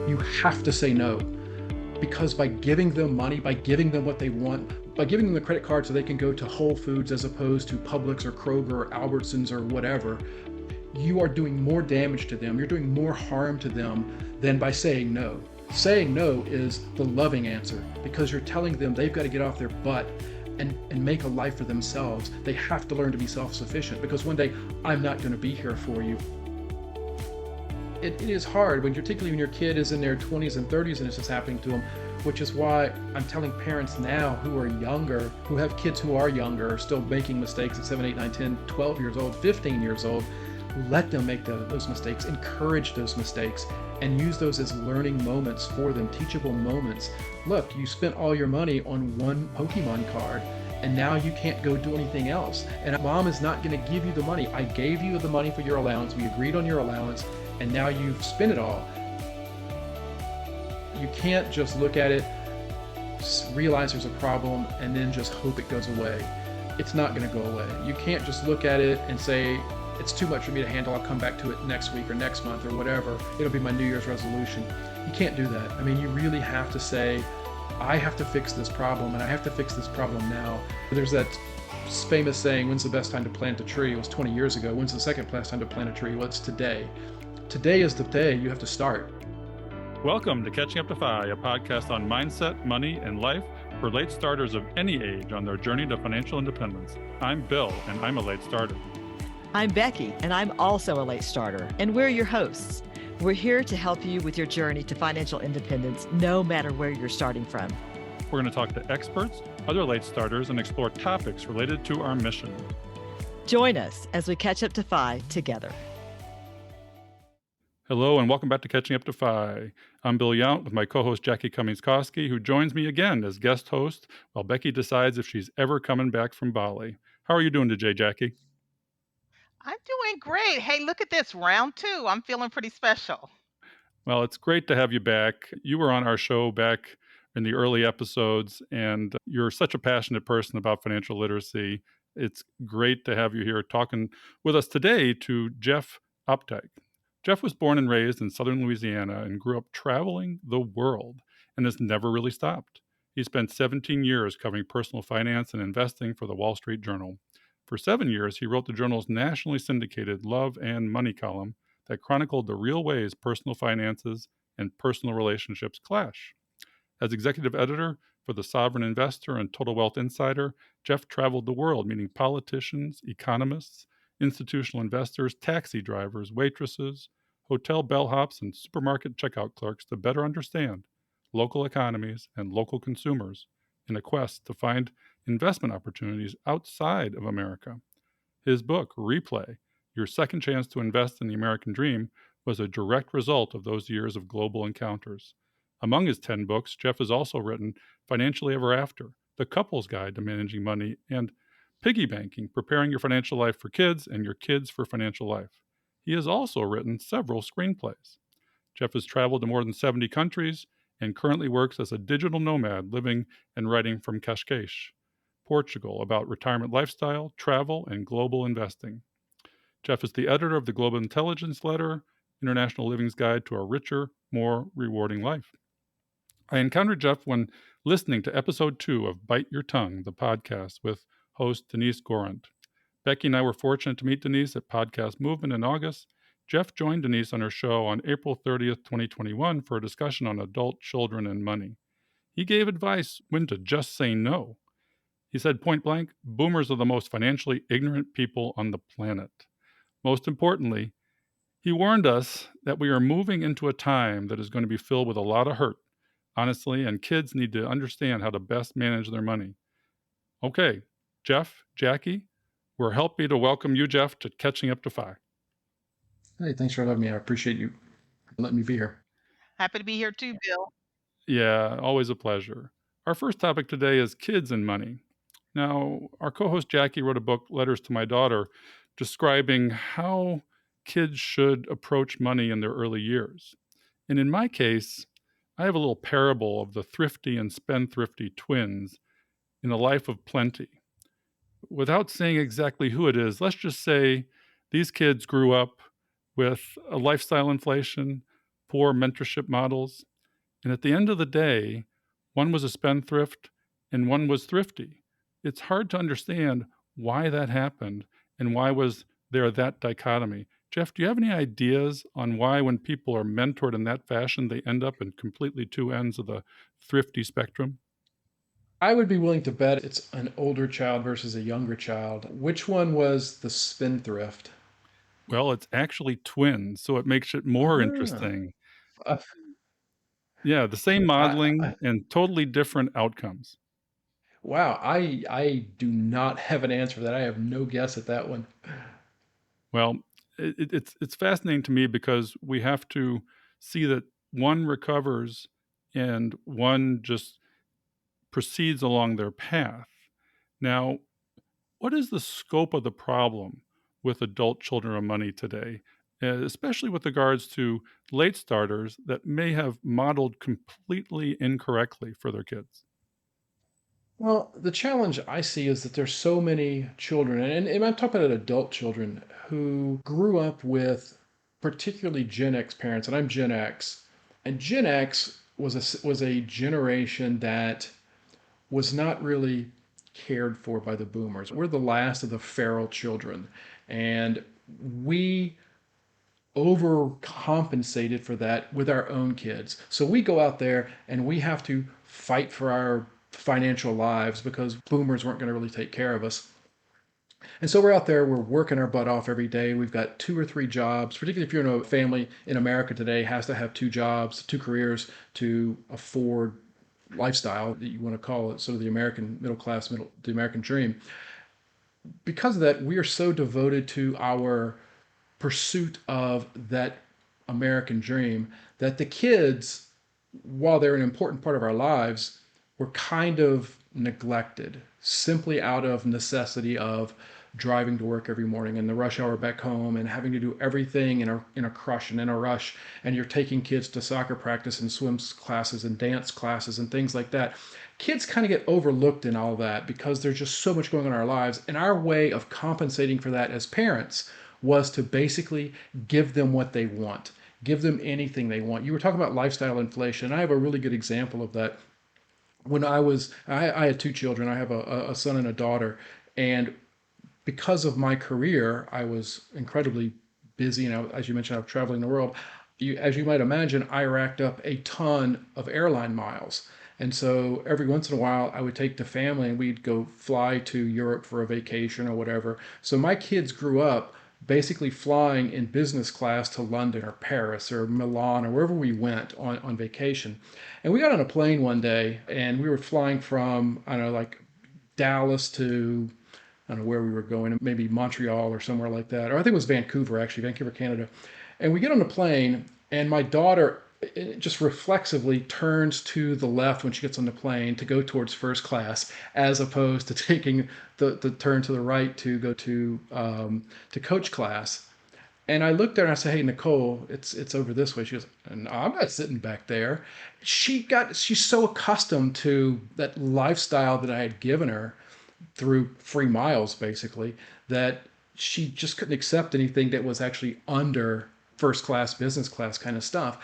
You have to say no, because by giving them money, by giving them what they want, by giving them the credit card so they can go to Whole Foods as opposed to Publix or Kroger or Albertsons or whatever, you are doing more damage to them. You're doing more harm to them than by saying no. Saying no is the loving answer, because you're telling them they've got to get off their butt and make a life for themselves. They have to learn to be self-sufficient, because one day, I'm not going to be here for you. It is hard, particularly when your kid is in their 20s and 30s and this is happening to them, which is why I'm telling parents now who are younger, who have kids who are younger, still making mistakes at 7, 8, 9, 10, 12 years old, 15 years old, let them make those mistakes, encourage those mistakes, and use those as learning moments for them, teachable moments. Look, you spent all your money on one Pokemon card, and now you can't go do anything else. And mom is not going to give you the money. I gave you the money for your allowance. We agreed on your allowance, and now you've spent it all. You can't just look at it, realize there's a problem, and then just hope it goes away. It's not going to go away. You can't just look at it and say, it's too much for me to handle, I'll come back to it next week or next month or whatever. It'll be my New Year's resolution. You can't do that. I mean, you really have to say, I have to fix this problem, and I have to fix this problem now. There's that famous saying, when's the best time to plant a tree? It was 20 years ago. When's the second best time to plant a tree? Well, it's today. Today is the day you have to start. Welcome to Catching Up to Fi, a podcast on mindset, money, and life for late starters of any age on their journey to financial independence. I'm Bill, and I'm a late starter. I'm Becky, and I'm also a late starter, and we're your hosts. We're here to help you with your journey to financial independence, no matter where you're starting from. We're going to talk to experts, other late starters, and explore topics related to our mission. Join us as we catch up to Fi together. Hello, and welcome back to Catching Up to Fi. I'm Bill Yount with my co-host Jackie Cummings-Koski, who joins me again as guest host while Becky decides if she's ever coming back from Bali. How are you doing today, Jackie? I'm doing great. Hey, look at this, round 2. I'm feeling pretty special. Well, it's great to have you back. You were on our show back in the early episodes, and you're such a passionate person about financial literacy. It's great to have you here talking with us today to Jeff Opdyke. Jeff was born and raised in Southern Louisiana and grew up traveling the world and has never really stopped. He spent 17 years covering personal finance and investing for the Wall Street Journal. For 7 years, he wrote the journal's nationally syndicated Love and Money column that chronicled the real ways personal finances and personal relationships clash. As executive editor for The Sovereign Investor and Total Wealth Insider, Jeff traveled the world meeting politicians, economists, institutional investors, taxi drivers, waitresses, hotel bellhops, and supermarket checkout clerks to better understand local economies and local consumers in a quest to find investment opportunities outside of America. His book, Replay, Your Second Chance to Invest in the American Dream, was a direct result of those years of global encounters. Among his 10 books, Jeff has also written Financially Ever After, The Couple's Guide to Managing Money, and Piggy Banking, Preparing Your Financial Life for Kids and Your Kids for Financial Life. He has also written several screenplays. Jeff has traveled to more than 70 countries and currently works as a digital nomad living and writing from Cascais, Portugal, about retirement lifestyle, travel, and global investing. Jeff is the editor of the Global Intelligence Letter, International Living's Guide to a Richer, More Rewarding Life. I encountered Jeff when listening to episode 2 of Bite Your Tongue, the podcast with host Denise Gorant. Becky and I were fortunate to meet Denise at Podcast Movement in August. Jeff joined Denise on her show on April 30th, 2021 for a discussion on adult children and money. He gave advice when to just say no. He said point blank, boomers are the most financially ignorant people on the planet. Most importantly, he warned us that we are moving into a time that is going to be filled with a lot of hurt, honestly, and kids need to understand how to best manage their money. Okay, Jeff, Jackie, we're happy to welcome you, Jeff, to Catching Up to Fi. Hey, thanks for having me. I appreciate you letting me be here. Happy to be here too, Bill. Yeah, always a pleasure. Our first topic today is kids and money. Now, our co-host Jackie wrote a book, Letters to My Daughter, describing how kids should approach money in their early years. And in my case, I have a little parable of the thrifty and spendthrifty twins in a life of plenty. Without saying exactly who it is, let's just say these kids grew up with a lifestyle inflation, poor mentorship models. And at the end of the day, one was a spendthrift and one was thrifty. It's hard to understand why that happened and why was there that dichotomy. Jeff, do you have any ideas on why when people are mentored in that fashion, they end up in completely two ends of the thrifty spectrum? I would be willing to bet it's an older child versus a younger child. Which one was the spendthrift? Well, it's actually twins, so it makes it more Ah, interesting. uh, Yeah, the same I, modeling and totally different outcomes. wow, I do not have an answer for that. I have no guess at that one. Well, it's fascinating to me because we have to see that one recovers and one just proceeds along their path. Now, what is the scope of the problem with adult children of money today, especially with regards to late starters that may have modeled completely incorrectly for their kids? Well, the challenge I see is that there's so many children, and I'm talking about adult children who grew up with particularly Gen X parents, and I'm Gen X. And Gen X was a generation that was not really cared for by the boomers. We're the last of the feral children, and we overcompensated for that with our own kids. So we go out there and we have to fight for our financial lives because boomers weren't going to really take care of us. And so we're out there, we're working our butt off every day. We've got 2 or 3 jobs, particularly if you're in a family in America today, has to have 2 jobs, 2 careers to afford lifestyle that you want to call it, sort of the American middle class, the American dream. Because of that, we are so devoted to our pursuit of that American dream that the kids, while they're an important part of our lives, were kind of neglected simply out of necessity of driving to work every morning and the rush hour back home and having to do everything in a crush and in a rush, and you're taking kids to soccer practice and swim classes and dance classes and things like that. Kids kind of get overlooked in all that because there's just so much going on in our lives, and our way of compensating for that as parents was to basically give them what they want, give them anything they want. You were talking about lifestyle inflation. I have a really good example of that. I had 2 children. I have a son and a daughter, and because of my career, I was incredibly busy. As you mentioned, I was traveling the world. As you might imagine, I racked up a ton of airline miles. And so every once in a while, I would take the family and we'd go fly to Europe for a vacation or whatever. So my kids grew up basically flying in business class to London or Paris or Milan or wherever we went on vacation. And we got on a plane one day and we were flying from, I don't know, like Dallas to, I don't know where we were going, maybe Montreal or somewhere like that. Or I think it was Vancouver, actually, Vancouver, Canada. And we get on the plane, and my daughter just reflexively turns to the left when she gets on the plane to go towards first class, as opposed to taking the turn to the right to go to coach class. And I looked at her and I said, "Hey, Nicole, it's over this way." She goes, "No, I'm not sitting back there." She's so accustomed to that lifestyle that I had given her through free miles, basically, that she just couldn't accept anything that was actually under first class, business class kind of stuff.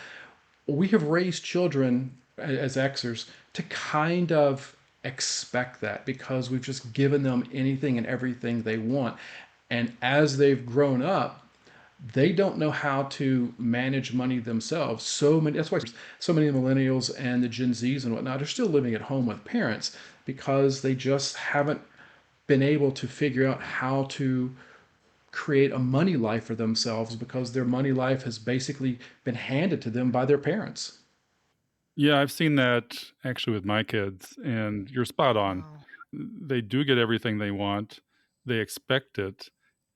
We have raised children as Xers to kind of expect that because we've just given them anything and everything they want. And as they've grown up, they don't know how to manage money themselves. That's why so many millennials and the Gen Zs and whatnot are still living at home with parents because they just haven't been able to figure out how to create a money life for themselves because their money life has basically been handed to them by their parents. Yeah, I've seen that actually with my kids, and you're spot on. Wow. They do get everything they want. They expect it,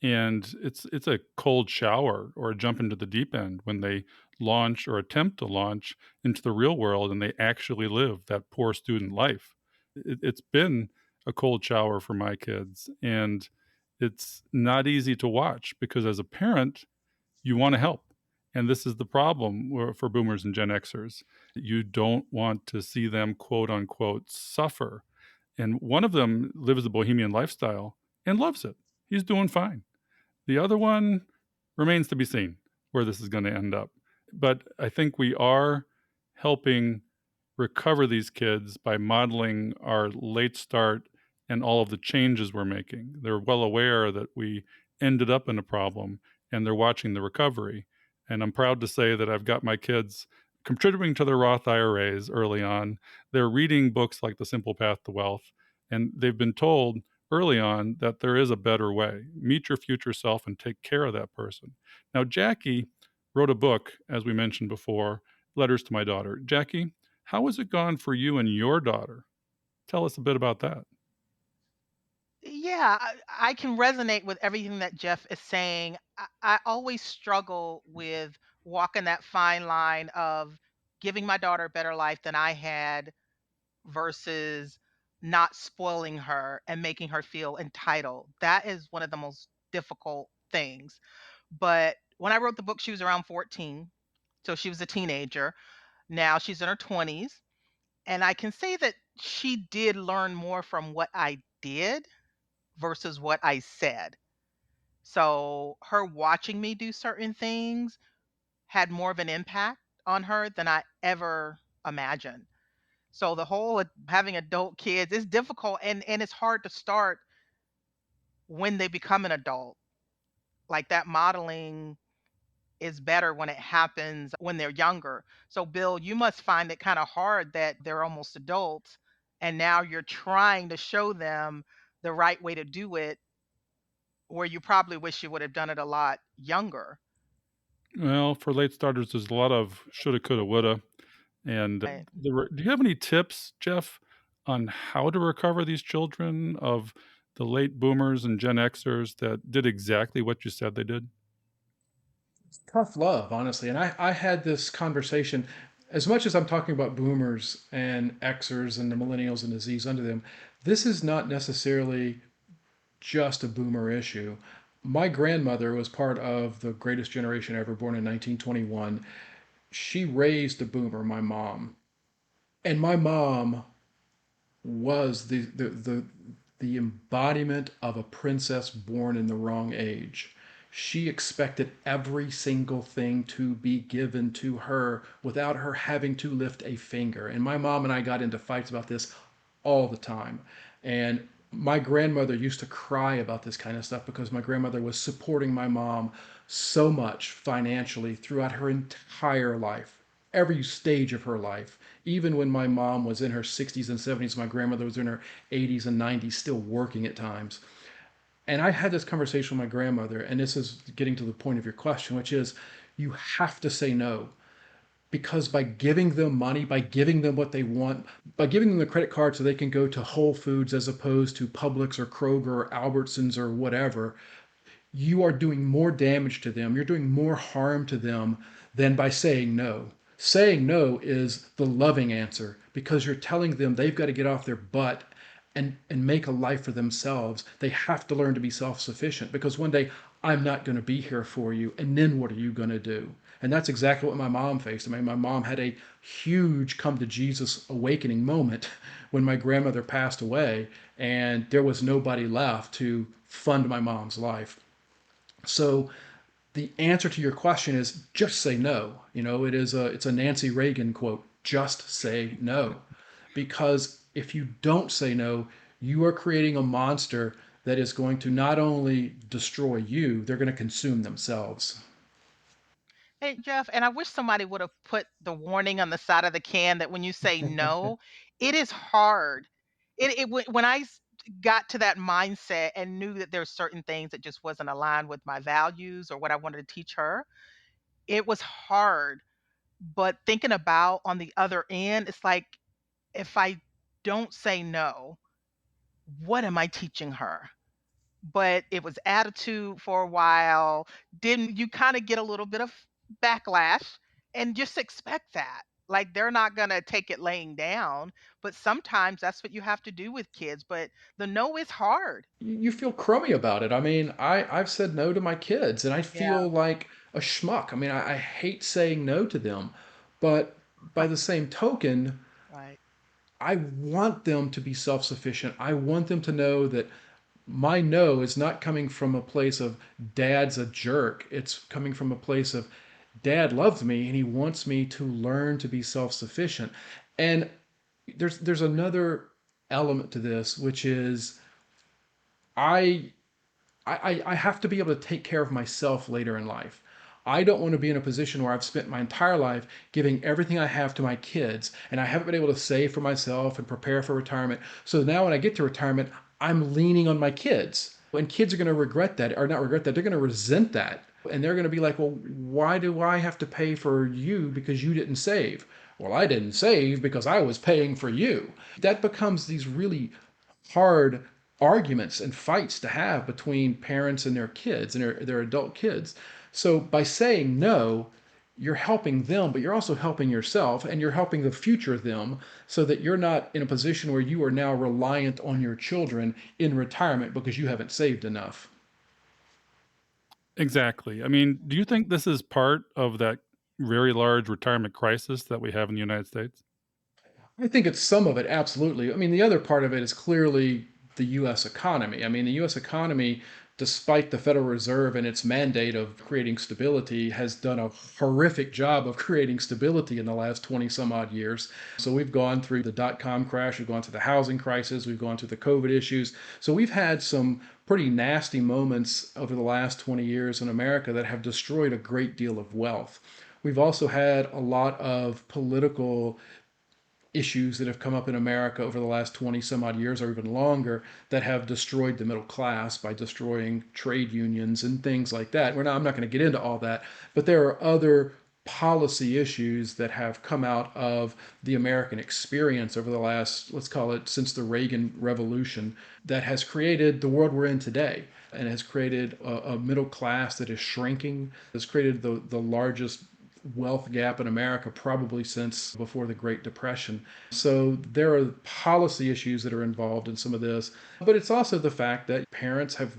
and it's a cold shower or a jump into the deep end when they launch or attempt to launch into the real world and they actually live that poor student life. It's been a cold shower for my kids, and it's not easy to watch because as a parent, you want to help. And this is the problem for boomers and Gen Xers. You don't want to see them, quote unquote, suffer. And one of them lives the bohemian lifestyle and loves it. He's doing fine. The other one remains to be seen where this is going to end up. But I think we are helping recover these kids by modeling our late start and all of the changes we're making. They're well aware that we ended up in a problem and they're watching the recovery. And I'm proud to say that I've got my kids contributing to their Roth IRAs early on. They're reading books like The Simple Path to Wealth, and they've been told early on that there is a better way. Meet your future self and take care of that person. Now, Jackie wrote a book, as we mentioned before, Letters to My Daughter. Jackie, how has it gone for you and your daughter? Tell us a bit about that. Yeah, I can resonate with everything that Jeff is saying. I always struggle with walking that fine line of giving my daughter a better life than I had versus not spoiling her and making her feel entitled. That is one of the most difficult things. But when I wrote the book, she was around 14. So she was a teenager. Now she's in her 20s. And I can say that she did learn more from what I did versus what I said. So her watching me do certain things had more of an impact on her than I ever imagined. So the whole having adult kids is difficult, and it's hard to start when they become an adult. Like that modeling is better when it happens when they're younger. So Bill, you must find it kind of hard that they're almost adults and now you're trying to show them the right way to do it where you probably wish you would have done it a lot younger. Well, for late starters, there's a lot of shoulda, coulda, woulda. And Right. do you have any tips, Jeff, on how to recover these children of the late boomers and Gen Xers that did exactly what you said they did? Tough love, honestly. And I had this conversation, as much as I'm talking about boomers and Xers and the millennials and the Z's under them, this is not necessarily just a boomer issue. My grandmother was part of the greatest generation ever, born in 1921. She raised a boomer, my mom. And my mom was the embodiment of a princess born in the wrong age. She expected every single thing to be given to her without her having to lift a finger. And my mom and I got into fights about this all the time. And my grandmother used to cry about this kind of stuff because my grandmother was supporting my mom so much financially throughout her entire life, every stage of her life. Even when my mom was in her 60s and 70s, my grandmother was in her 80s and 90s, still working at times. And I had this conversation with my grandmother, and this is getting to the point of your question, which is you have to say no. Because by giving them money, by giving them what they want, by giving them the credit card so they can go to Whole Foods as opposed to Publix or Kroger or Albertsons or whatever, you are doing more damage to them. You're doing more harm to them than by saying no. Saying no is the loving answer because you're telling them they've got to get off their butt and make a life for themselves. They have to learn to be self sufficient because one day I'm not going to be here for you. And then what are you going to do? And that's exactly what my mom faced. I mean, my mom had a huge come to Jesus awakening moment when my grandmother passed away, and there was nobody left to fund my mom's life. So the answer to your question is just say no. It's a Nancy Reagan quote. Just say no. Because if you don't say no, you are creating a monster that is going to not only destroy you, they're going to consume themselves. Hey, Jeff, and I wish somebody would have put the warning on the side of the can that when you say no, it is hard. When got to that mindset and knew that there's certain things that just wasn't aligned with my values or what I wanted to teach her, it was hard. But thinking about on the other end, it's like if I don't say no, what am I teaching her? But it was attitude for a while. Then you kinda get a little bit of backlash and just expect that. Like, they're not gonna take it laying down, but sometimes that's what you have to do with kids, but the no is hard. You feel crummy about it. I mean, I've said no to my kids and I Yeah, feel like a schmuck. I mean, I hate saying no to them. But by the same token, right. I want them to be self sufficient. I want them to know that my no is not coming from a place of dad's a jerk. It's coming from a place of Dad loves me and he wants me to learn to be self-sufficient. And there's another element to this, which is I I have to be able to take care of myself later in life. I don't want to be in a position where I've spent my entire life giving everything I have to my kids and I haven't been able to save for myself and prepare for retirement. So now when I get to retirement, I'm leaning on my kids. And kids are going to regret that, or not regret that, they're going to resent that. And they're going to be like, well, why do I have to pay for you because you didn't save? Well, I didn't save because I was paying for you. That becomes these really hard arguments and fights to have between parents and their kids and their adult kids. So by saying no, you're helping them, but you're also helping yourself and you're helping the future them so that you're not in a position where you are now reliant on your children in retirement because you haven't saved enough. Exactly. I mean, do you think this is part of that very large retirement crisis that we have in the United States? I think it's some of it, absolutely. I mean, the other part of it is clearly the U.S. economy. I mean, the U.S. economy, despite the Federal Reserve and its mandate of creating stability, has done a horrific job of creating stability in the last 20 some odd years. So we've gone through the dot-com crash, we've gone through the housing crisis, we've gone through the COVID issues. So we've had some pretty nasty moments over the last 20 years in America that have destroyed a great deal of wealth. We've also had a lot of political issues that have come up in America over the last 20 some odd years or even longer that have destroyed the middle class by destroying trade unions and things like that. I'm not going to get into all that, but there are other policy issues that have come out of the American experience over the last, let's call it, since the Reagan Revolution, that has created the world we're in today and has created a middle class that is shrinking, has created the largest wealth gap in America probably since before the Great Depression. So there are policy issues that are involved in some of this, but it's also the fact that parents have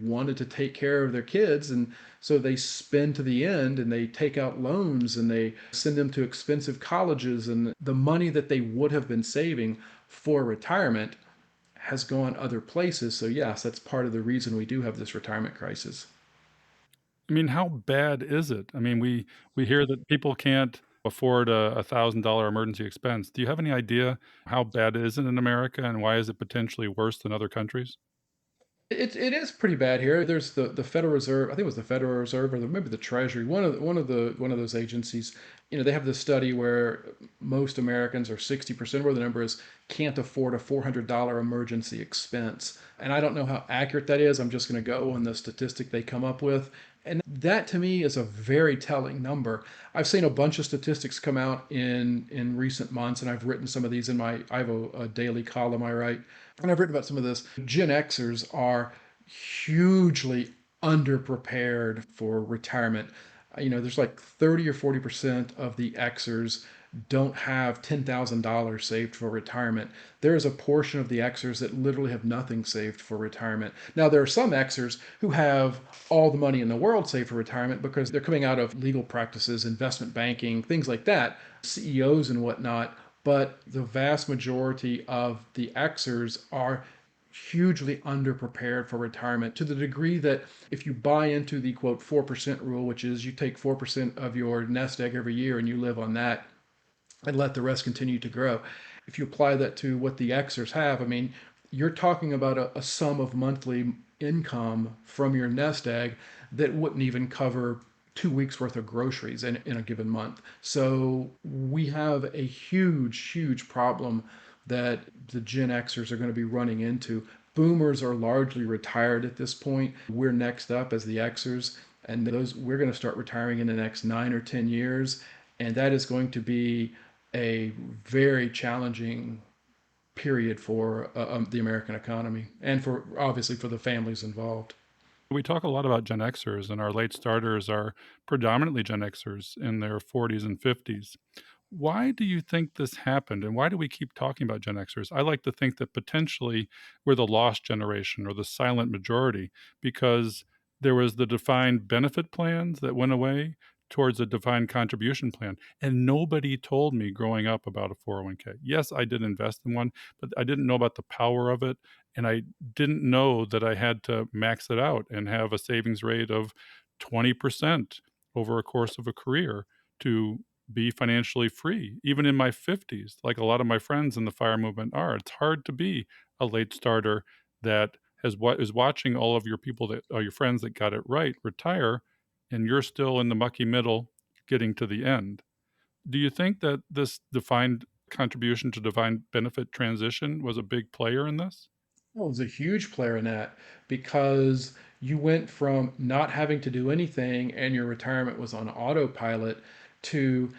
wanted to take care of their kids and so they spend to the end and they take out loans and they send them to expensive colleges and the money that they would have been saving for retirement has gone other places. So yes, that's part of the reason we do have this retirement crisis. I mean, how bad is it? I mean, we hear that people can't afford a $1,000 emergency expense. Do you have any idea how bad is it in America, and why is it potentially worse than other countries? It is pretty bad here. There's the Federal Reserve. I think it was the Federal Reserve or maybe the Treasury. One of those agencies. You know, they have this study where most Americans, or 60%, where the number is, can't afford a $400 emergency expense. And I don't know how accurate that is. I'm just going to go on the statistic they come up with. And that to me is a very telling number. I've seen a bunch of statistics come out in recent months, and I've written some of these in my I have a daily column I write, and I've written about some of this. Gen Xers are hugely underprepared for retirement. You know, there's like 30 or 40% of the Xers don't have $10,000 saved for retirement. There is a portion of the Xers that literally have nothing saved for retirement. Now, there are some Xers who have all the money in the world saved for retirement because they're coming out of legal practices, investment banking, things like that, CEOs and whatnot. But the vast majority of the Xers are hugely underprepared for retirement to the degree that if you buy into the quote 4% rule, which is you take 4% of your nest egg every year and you live on that, and let the rest continue to grow. If you apply that to what the Xers have, I mean, you're talking about a sum of monthly income from your nest egg that wouldn't even cover 2 weeks worth of groceries in a given month. So we have a huge problem that the Gen Xers are going to be running into. Boomers are largely retired at this point. We're next up as the Xers, and those we're going to start retiring in the next 9 or 10 years, and that is going to be a very challenging period for the American economy and for obviously for the families involved. We talk a lot about Gen Xers, and our late starters are predominantly Gen Xers in their 40s and 50s. Why do you think this happened, and why do we keep talking about Gen Xers? I like to think that potentially we're the lost generation or the silent majority because there was the defined benefit plans that went away towards a defined contribution plan, and nobody told me growing up about a 401k. Yes, I did invest in one, but I didn't know about the power of it, and I didn't know that I had to max it out and have a savings rate of 20%. over a course of a career to be financially free, even in my 50s, like a lot of my friends in the fire movement are. It's hard to be a late starter that has what is watching all of your people that are your friends that got it right retire, and you're still in the mucky middle getting to the end. Do you think that this defined contribution to defined benefit transition was a big player in this? Well, it was a huge player in that because you went from not having to do anything and your retirement was on autopilot to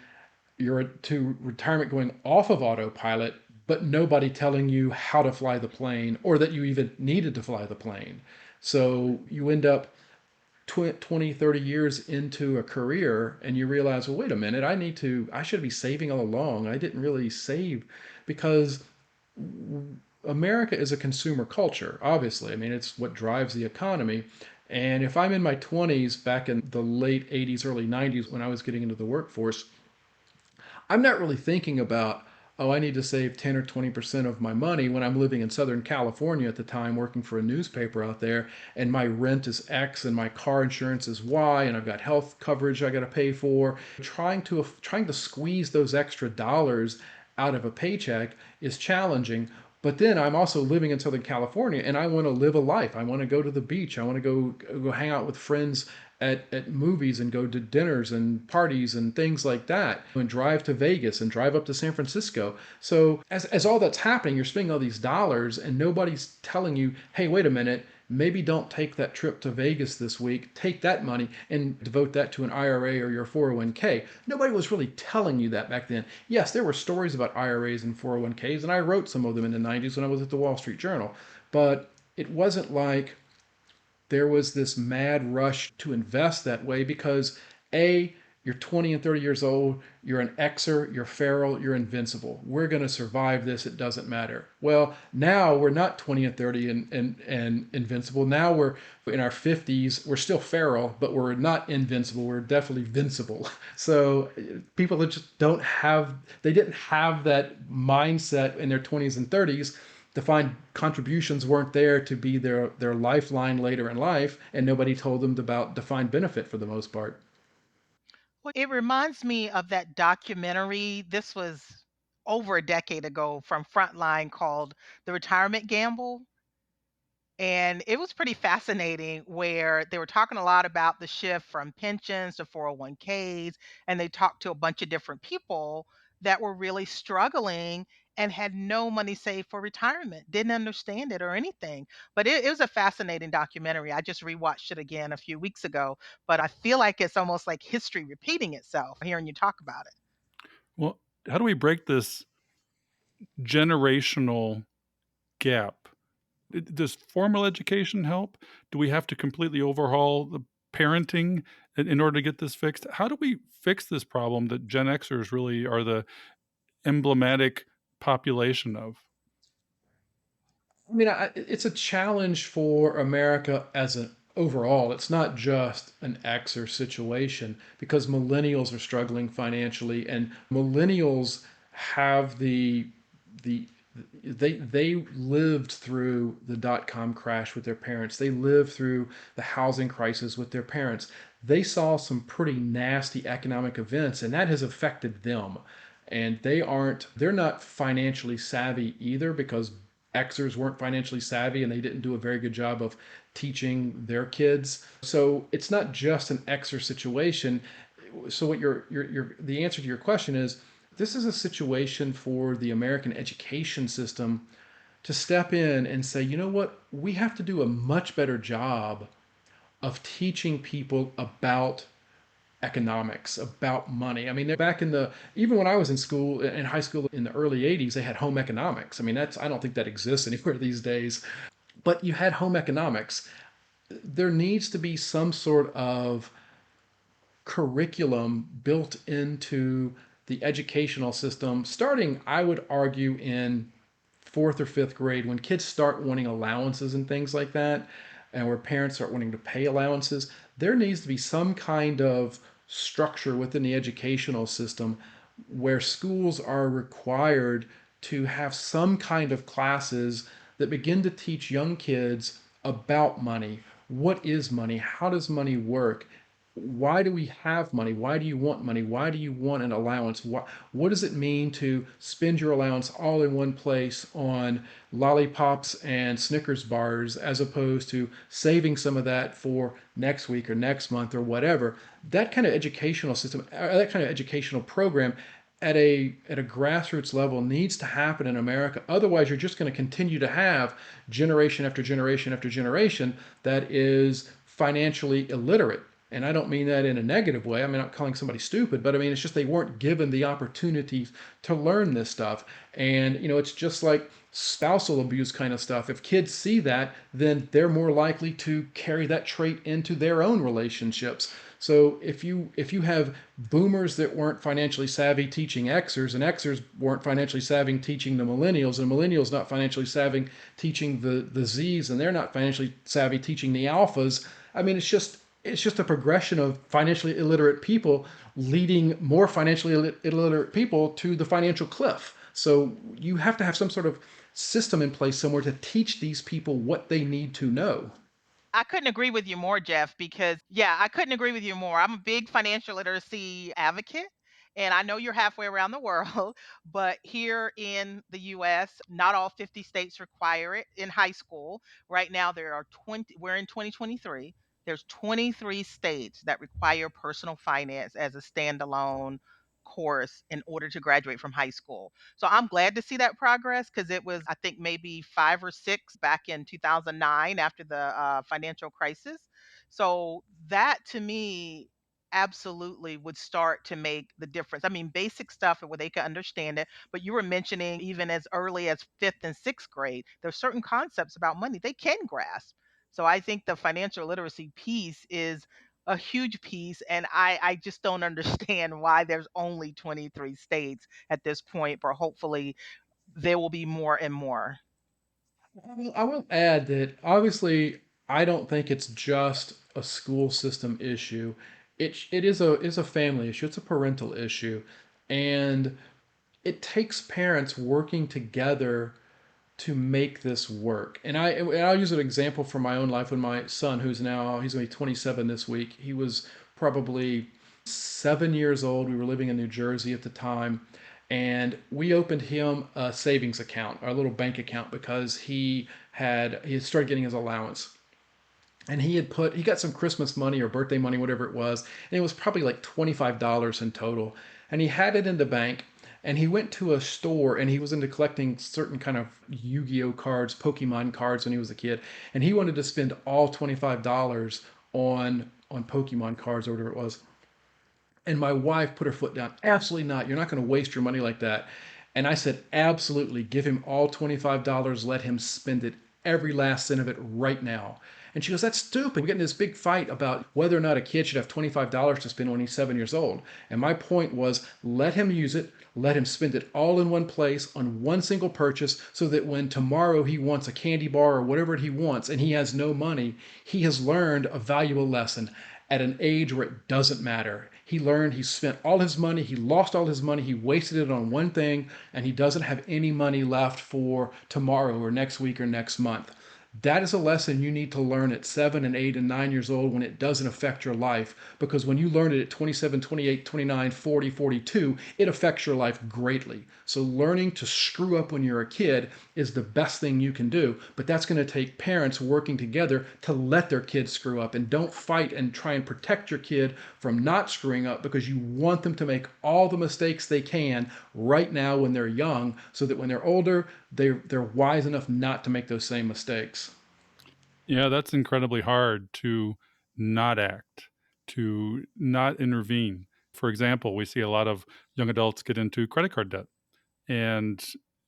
to retirement going off of autopilot, but nobody telling you how to fly the plane or that you even needed to fly the plane. So you end up 20, 30 years into a career and you realize, well, wait a minute, I should be saving all along. I didn't really save because America is a consumer culture, obviously. I mean, it's what drives the economy. And if I'm in my 20s, back in the late 80s, early 90s, when I was getting into the workforce, I'm not really thinking about, oh, I need to save 10 or 20% of my money when I'm living in Southern California at the time, working for a newspaper out there, and my rent is X and my car insurance is Y, and I've got health coverage I got to pay for. Trying to squeeze those extra dollars out of a paycheck is challenging. But then I'm also living in Southern California and I want to live a life. I want to go to the beach. I want to go hang out with friends at movies and go to dinners and parties and things like that and drive to Vegas and drive up to San Francisco. So as all that's happening, you're spending all these dollars and nobody's telling you, hey, wait a minute, maybe don't take that trip to Vegas this week. Take that money and devote that to an IRA or your 401k. Nobody was really telling you that back then. Yes, there were stories about IRAs and 401ks, and I wrote some of them in the 90s when I was at the Wall Street Journal. But it wasn't like there was this mad rush to invest that way because A, you're 20 and 30 years old, you're an Xer, you're feral, you're invincible. We're going to survive this, it doesn't matter. Well, now we're not 20 and 30 and invincible. Now we're in our 50s, we're still feral, but we're not invincible, we're definitely vincible. So people that just they didn't have that mindset in their 20s and 30s. Defined contributions weren't there to be their lifeline later in life, and nobody told them about defined benefit for the most part. Well, it reminds me of that documentary. This was over a decade ago from Frontline called The Retirement Gamble. And it was pretty fascinating where they were talking a lot about the shift from pensions to 401ks. And they talked to a bunch of different people that were really struggling and had no money saved for retirement, didn't understand it or anything. But it was a fascinating documentary. I just rewatched it again a few weeks ago, but I feel like it's almost like history repeating itself hearing you talk about it. Well, how do we break this generational gap? Does formal education help? Do we have to completely overhaul the parenting in order to get this fixed? How do we fix this problem that Gen Xers really are the emblematic population of? I mean, it's a challenge for America as an overall. It's not just an Xer situation because millennials are struggling financially, and millennials have the they lived through the dot-com crash with their parents. They lived through the housing crisis with their parents. They saw some pretty nasty economic events, and that has affected them. And they're not financially savvy either because Xers weren't financially savvy and they didn't do a very good job of teaching their kids. So it's not just an Xer situation. So what the answer to your question is this is a situation for the American education system to step in and say, you know what, we have to do a much better job of teaching people about economics, about money. I mean, they're back in even when I was in school, in high school in the early 80s, they had home economics. I mean, I don't think that exists anywhere these days, but you had home economics. There needs to be some sort of curriculum built into the educational system, starting, I would argue, in fourth or fifth grade, when kids start wanting allowances and things like that, and where parents start wanting to pay allowances, there needs to be some kind of structure within the educational system where schools are required to have some kind of classes that begin to teach young kids about money. What is money? How does money work? why do we have money? Why do you want money? Why do you want an allowance? What does it mean to spend your allowance all in one place on lollipops and Snickers bars as opposed to saving some of that for next week or next month or whatever? That kind of educational system, that kind of educational program at a grassroots level needs to happen in America. Otherwise, you're just going to continue to have generation after generation after generation that is financially illiterate. And I don't mean that in a negative way. I mean, I'm not calling somebody stupid, but I mean, it's just they weren't given the opportunities to learn this stuff. And, it's just like spousal abuse kind of stuff. If kids see that, then they're more likely to carry that trait into their own relationships. So if you have boomers that weren't financially savvy teaching Xers, and Xers weren't financially savvy teaching the millennials, and millennials not financially savvy teaching the Zs, and they're not financially savvy teaching the alphas. I mean, it's just a progression of financially illiterate people leading more financially illiterate people to the financial cliff. So you have to have some sort of system in place somewhere to teach these people what they need to know. I couldn't agree with you more, Jeff, because yeah, I couldn't agree with you more. I'm a big financial literacy advocate. And I know you're halfway around the world, but here in the US, not all 50 states require it in high school. Right now, there are 20, we're in 2023. There's 23 states that require personal finance as a standalone course in order to graduate from high school. So I'm glad to see that progress because it was, I think, maybe 5 or 6 back in 2009 after the financial crisis. So that to me absolutely would start to make the difference. I mean, basic stuff where they can understand it, but you were mentioning even as early as fifth and sixth grade, there's certain concepts about money they can grasp. So I think the financial literacy piece is a huge piece, and I just don't understand why there's only 23 states at this point, but hopefully there will be more and more. I will add that obviously I don't think it's just a school system issue. It is a family issue. It's a parental issue, and it takes parents working together to make this work. And I'll use an example from my own life when my son, he's going to be 27 this week, he was probably 7 years old. We were living in New Jersey at the time, and we opened him a savings account, our little bank account, because he had started getting his allowance. And he got some Christmas money or birthday money, whatever it was, and it was probably like $25 in total. And he had it in the bank, and he went to a store, and he was into collecting certain kind of Yu-Gi-Oh cards, Pokemon cards when he was a kid, and he wanted to spend all $25 on Pokemon cards or whatever it was. And my wife put her foot down. Absolutely not. You're not going to waste your money like that. And I said, absolutely. Give him all $25. Let him spend it, every last cent of it right now. And she goes, that's stupid. We get in this big fight about whether or not a kid should have $25 to spend when he's 7 years old. And my point was, let him use it. Let him spend it all in one place on one single purchase so that when tomorrow he wants a candy bar or whatever he wants and he has no money, he has learned a valuable lesson at an age where it doesn't matter. He learned, he spent all his money, he lost all his money, he wasted it on one thing, and he doesn't have any money left for tomorrow or next week or next month. That is a lesson you need to learn at 7 and 8 and 9 years old when it doesn't affect your life. Because when you learn it at 27, 28, 29, 40, 42, it affects your life greatly. So learning to screw up when you're a kid is the best thing you can do. But that's going to take parents working together to let their kids screw up. And don't fight and try and protect your kid from not screwing up because you want them to make all the mistakes they can right now when they're young so that when they're older, they're wise enough not to make those same mistakes. Yeah, that's incredibly hard to not act, to not intervene. For example, we see a lot of young adults get into credit card debt. And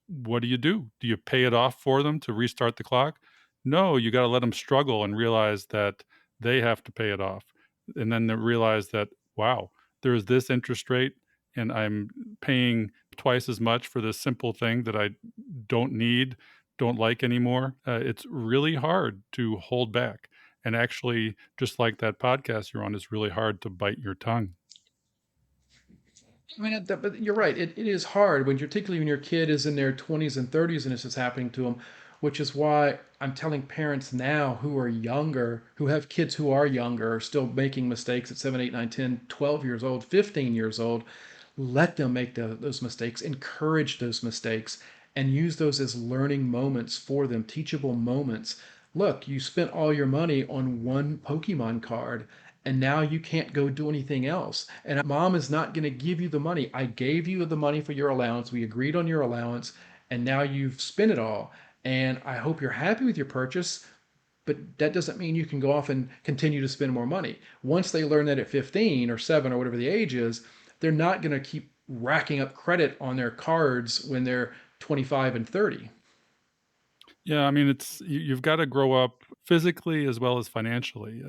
what do? Do you pay it off for them to restart the clock? No, you got to let them struggle and realize that they have to pay it off. And then they realize that, wow, there's this interest rate and I'm paying twice as much for this simple thing that I don't need, don't like anymore. It's really hard to hold back. And actually, just like that podcast you're on, it's really hard to bite your tongue. I mean, but you're right. It is hard when, particularly when your kid is in their 20s and 30s and this is happening to them. which is why I'm telling parents now who are younger, who have kids who are younger, are still making mistakes at 7, 8, 9, 10, 12 years old, 15 years old. Let them make those mistakes, encourage those mistakes, and use those as learning moments for them, teachable moments. Look, you spent all your money on one Pokemon card, and now you can't go do anything else. And mom is not going to give you the money. I gave you the money for your allowance. We agreed on your allowance, and now you've spent it all. And I hope you're happy with your purchase, but that doesn't mean you can go off and continue to spend more money. Once they learn that at 15 or 7 or whatever the age is, they're not going to keep racking up credit on their cards when they're 25 and 30. Yeah, I mean, you've got to grow up physically as well as financially.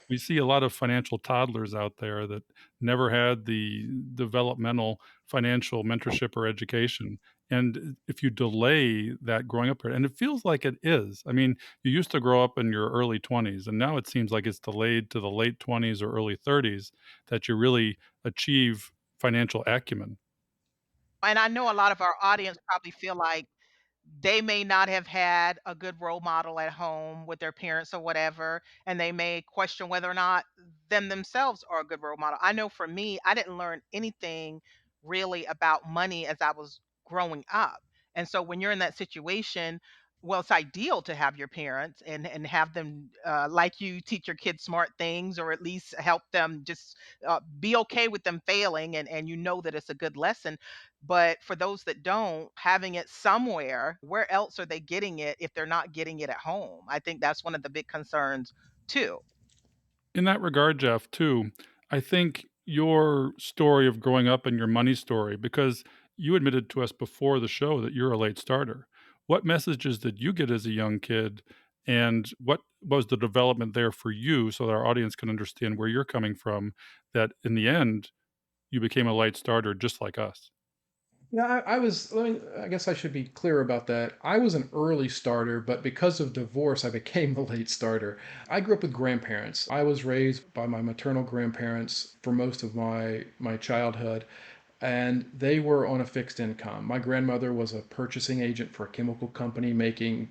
We see a lot of financial toddlers out there that never had the developmental financial mentorship or education. And if you delay that growing up, and it feels like it is. I mean, you used to grow up in your early 20s, and now it seems like it's delayed to the late 20s or early 30s that you really achieve financial acumen. And I know a lot of our audience probably feel like they may not have had a good role model at home with their parents or whatever, and they may question whether or not themselves are a good role model. I know for me, I didn't learn anything really about money as I was growing up. And so when you're in that situation, well, it's ideal to have your parents and have them like you teach your kids smart things, or at least help them just be okay with them failing, and you know that it's a good lesson. But for those that don't, having it somewhere, where else are they getting it if they're not getting it at home? I think that's one of the big concerns too. In that regard, Jeff, too, I think your story of growing up and your money story, because you admitted to us before the show that you're a late starter. What messages did you get as a young kid? And what was the development there for you so that our audience can understand where you're coming from? That in the end, you became a late starter just like us. Yeah, I guess I should be clear about that. I was an early starter, but because of divorce, I became the late starter. I grew up with grandparents. I was raised by my maternal grandparents for most of my childhood, and they were on a fixed income. My grandmother was a purchasing agent for a chemical company making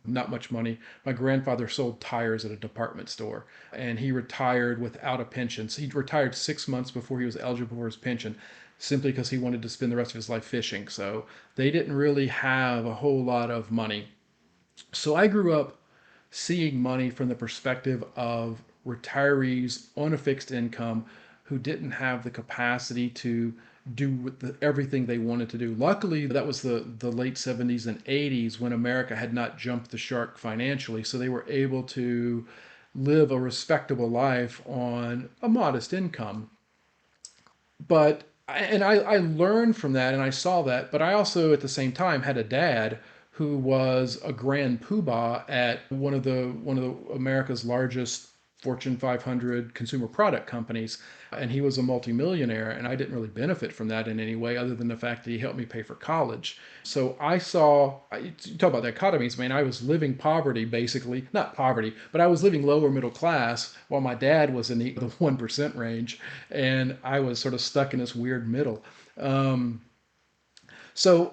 not much money. My grandfather sold tires at a department store, and he retired without a pension. So he retired 6 months before he was eligible for his pension, simply because he wanted to spend the rest of his life fishing. So they didn't really have a whole lot of money. So I grew up seeing money from the perspective of retirees on a fixed income who didn't have the capacity to do everything they wanted to do. Luckily, that was the late 70s and 80s when America had not jumped the shark financially, so they were able to live a respectable life on a modest income. I learned from that and I saw that, but I also at the same time had a dad who was a grand poobah at one of the America's largest Fortune 500 consumer product companies, and he was a multimillionaire, and I didn't really benefit from that in any way other than the fact that he helped me pay for college. So I saw, you talk about dichotomies, man. I was living poverty, basically, not poverty, but I was living lower middle class while my dad was in the 1% range, and I was sort of stuck in this weird middle. Um, so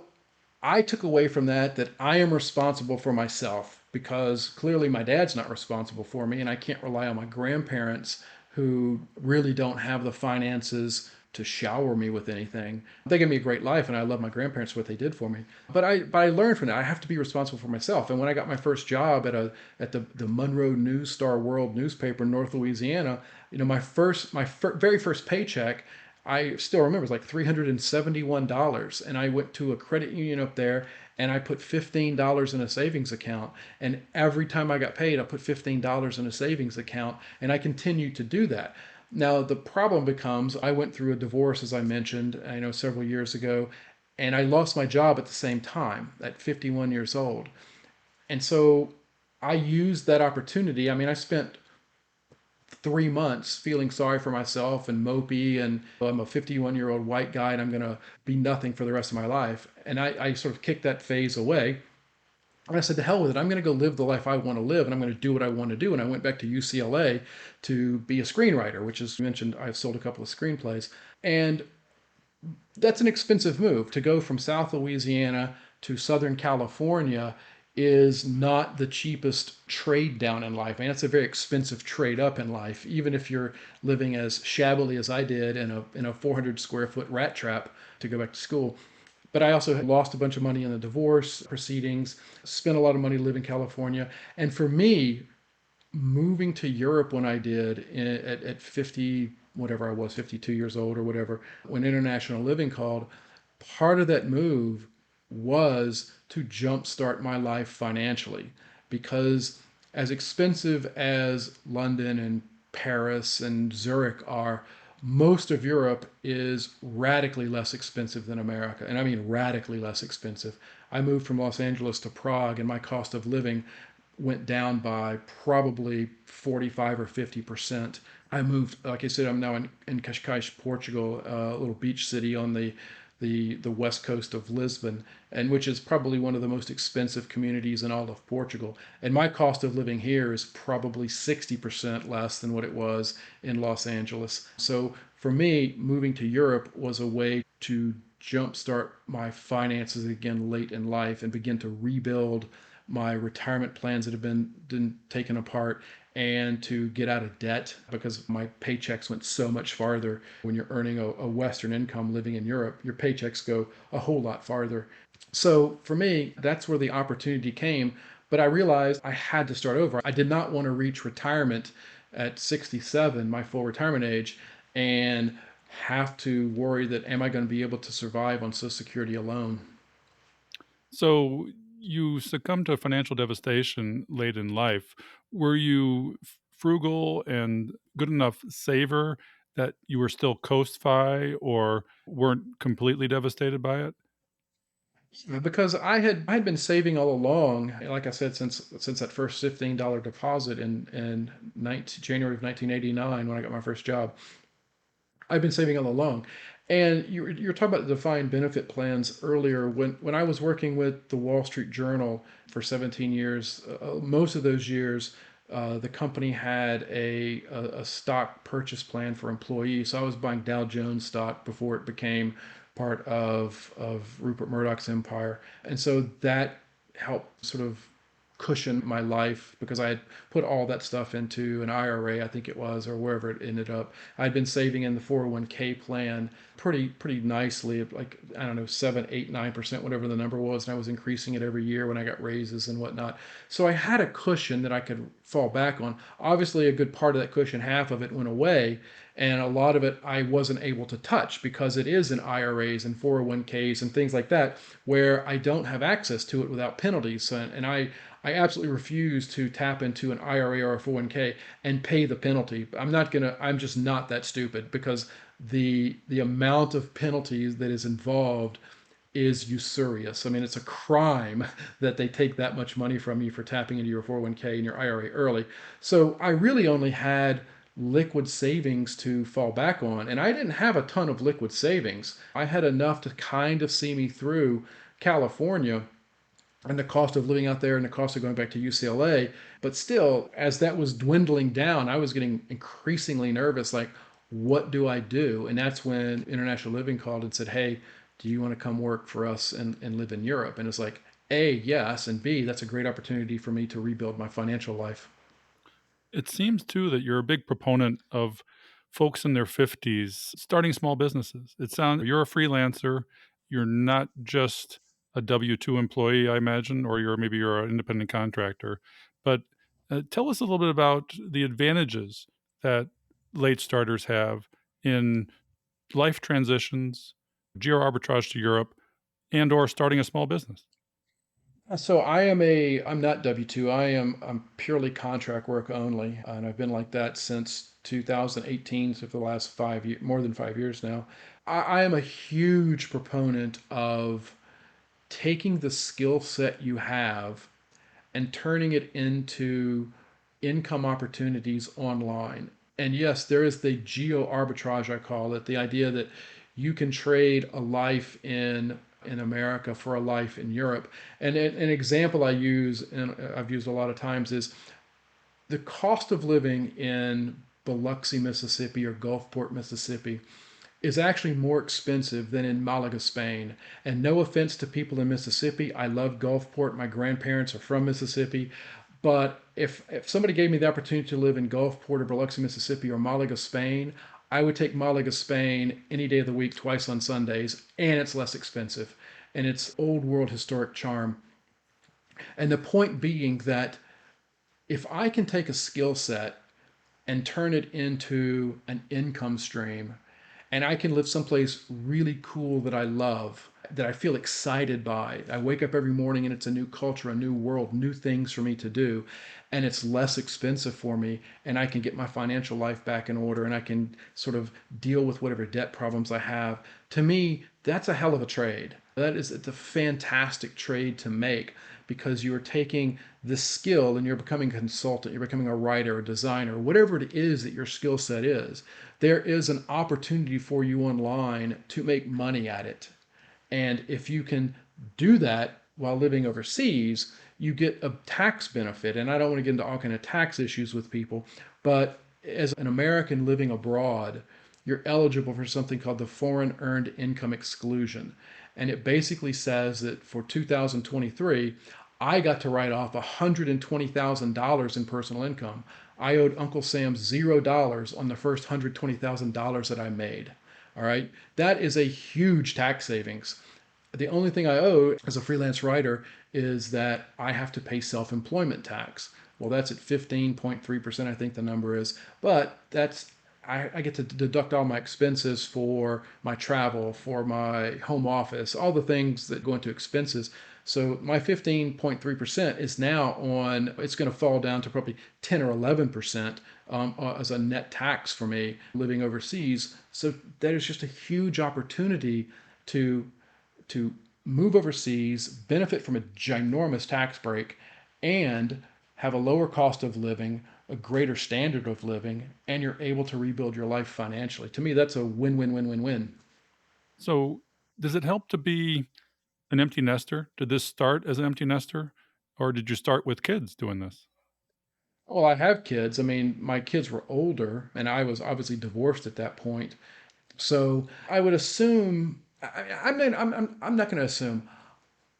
I took away from that I am responsible for myself, because clearly my dad's not responsible for me, and I can't rely on my grandparents who really don't have the finances to shower me with anything. They gave me a great life, and I love my grandparents for what they did for me. But I learned from that I have to be responsible for myself. And when I got my first job at the Monroe News Star World newspaper in North Louisiana, my very first paycheck, I still remember, it was like $371. And I went to a credit union up there and I put $15 in a savings account. And every time I got paid, I put $15 in a savings account. And I continued to do that. Now, the problem becomes I went through a divorce, as I mentioned, several years ago, and I lost my job at the same time at 51 years old. And so I used that opportunity. I mean, I spent 3 months feeling sorry for myself and mopey, and I'm a 51-year-old white guy and I'm going to be nothing for the rest of my life. And I sort of kicked that phase away. And I said, to hell with it. I'm going to go live the life I want to live, and I'm going to do what I want to do. And I went back to UCLA to be a screenwriter, which, as you mentioned, I've sold a couple of screenplays. And that's an expensive move to go from South Louisiana to Southern California. is not the cheapest trade down in life. I mean, it's a very expensive trade up in life, even if you're living as shabbily as I did in a 400 square foot rat trap to go back to school. But I also lost a bunch of money in the divorce proceedings, spent a lot of money living in California. And for me, moving to Europe when I did at 50, whatever I was, 52 years old or whatever, when international living called, part of that move was to jumpstart my life financially. Because as expensive as London and Paris and Zurich are, most of Europe is radically less expensive than America. And I mean radically less expensive. I moved from Los Angeles to Prague, and my cost of living went down by probably 45 or 50%. I moved, like I said, I'm now in Cascais, Portugal, a little beach city on the west coast of Lisbon, and which is probably one of the most expensive communities in all of Portugal. And my cost of living here is probably 60% less than what it was in Los Angeles. So for me, moving to Europe was a way to jumpstart my finances again late in life and begin to rebuild my retirement plans that have been taken apart, and to get out of debt because my paychecks went so much farther. When you're earning a Western income living in Europe, your paychecks go a whole lot farther. So for me, that's where the opportunity came. But I realized I had to start over. I did not want to reach retirement at 67, my full retirement age, and have to worry that am I going to be able to survive on Social Security alone. So you succumbed to financial devastation late in life. Were you frugal and good enough saver that you were still coast-fi or weren't completely devastated by it? Because I had been saving all along, like I said, since that first $15 deposit in 19, January of 1989 when I got my first job. I've been saving all along. And you're talking about the defined benefit plans earlier. When I was working with the Wall Street Journal for 17 years, most of those years, the company had a stock purchase plan for employees. So I was buying Dow Jones stock before it became part of Rupert Murdoch's empire. And so that helped sort of cushion my life because I had put all that stuff into an IRA, I think it was, or wherever it ended up. I'd been saving in the 401k plan pretty nicely, like I don't know, 7, 8, 9%, whatever the number was, and I was increasing it every year when I got raises and whatnot. So I had a cushion that I could fall back on. Obviously, a good part of that cushion, half of it went away, and a lot of it I wasn't able to touch because it is in IRAs and 401ks and things like that where I don't have access to it without penalties. And I absolutely refuse to tap into an IRA or a 401k and pay the penalty. I'm just not that stupid because the amount of penalties that is involved is usurious. I mean, it's a crime that they take that much money from you for tapping into your 401k and your IRA early. So I really only had liquid savings to fall back on. And I didn't have a ton of liquid savings. I had enough to kind of see me through California and the cost of living out there and the cost of going back to UCLA. But still, as that was dwindling down, I was getting increasingly nervous like, what do I do? And that's when International Living called and said, hey, do you want to come work for us and live in Europe? And it's like, A, yes, and B, that's a great opportunity for me to rebuild my financial life. It seems too that you're a big proponent of folks in their 50s starting small businesses. It sounds you're a freelancer, you're not just a W-2 employee, I imagine, or maybe you're an independent contractor. But tell us a little bit about the advantages that late starters have in life transitions, geo arbitrage to Europe, and or starting a small business. So I'm not W-2. I'm purely contract work only, and I've been like that since 2018, so for the last 5 years, more than 5 years now. I am a huge proponent of taking the skill set you have and turning it into income opportunities online. And yes, there is the geo arbitrage, I call it, the idea that you can trade a life in America for a life in Europe. And an example I use, and I've used a lot of times, is the cost of living in Biloxi, Mississippi, or Gulfport, Mississippi, is actually more expensive than in Malaga, Spain. And no offense to people in Mississippi, I love Gulfport. My grandparents are from Mississippi. But if somebody gave me the opportunity to live in Gulfport or Biloxi, Mississippi or Malaga, Spain, I would take Malaga, Spain any day of the week, twice on Sundays, and it's less expensive. And it's old world historic charm. And the point being that if I can take a skill set and turn it into an income stream, and I can live someplace really cool that I love, that I feel excited by. I wake up every morning and it's a new culture, a new world, new things for me to do, and it's less expensive for me, and I can get my financial life back in order, and I can sort of deal with whatever debt problems I have. To me, that's a hell of a trade. It's a fantastic trade to make because you're taking this skill and you're becoming a consultant, you're becoming a writer, a designer, whatever it is that your skill set is. There is an opportunity for you online to make money at it. And if you can do that while living overseas, you get a tax benefit. And I don't want to get into all kind of tax issues with people, but as an American living abroad, you're eligible for something called the Foreign Earned Income Exclusion. And it basically says that for 2023, I got to write off $120,000 in personal income. I owed Uncle Sam $0 on the first $120,000 that I made. All right. That is a huge tax savings. The only thing I owe as a freelance writer is that I have to pay self-employment tax. Well, that's at 15.3%, I think the number is. But I get to deduct all my expenses for my travel, for my home office, all the things that go into expenses. So my 15.3% is now it's going to fall down to probably 10 or 11% as a net tax for me living overseas. So that is just a huge opportunity to move overseas, benefit from a ginormous tax break, and have a lower cost of living, a greater standard of living, and you're able to rebuild your life financially. To me, that's a win-win-win-win-win. So, does it help to be an empty nester? Did this start as an empty nester, or did you start with kids doing this? Well, I have kids. I mean, my kids were older, and I was obviously divorced at that point. So I would assume. I'm not going to assume.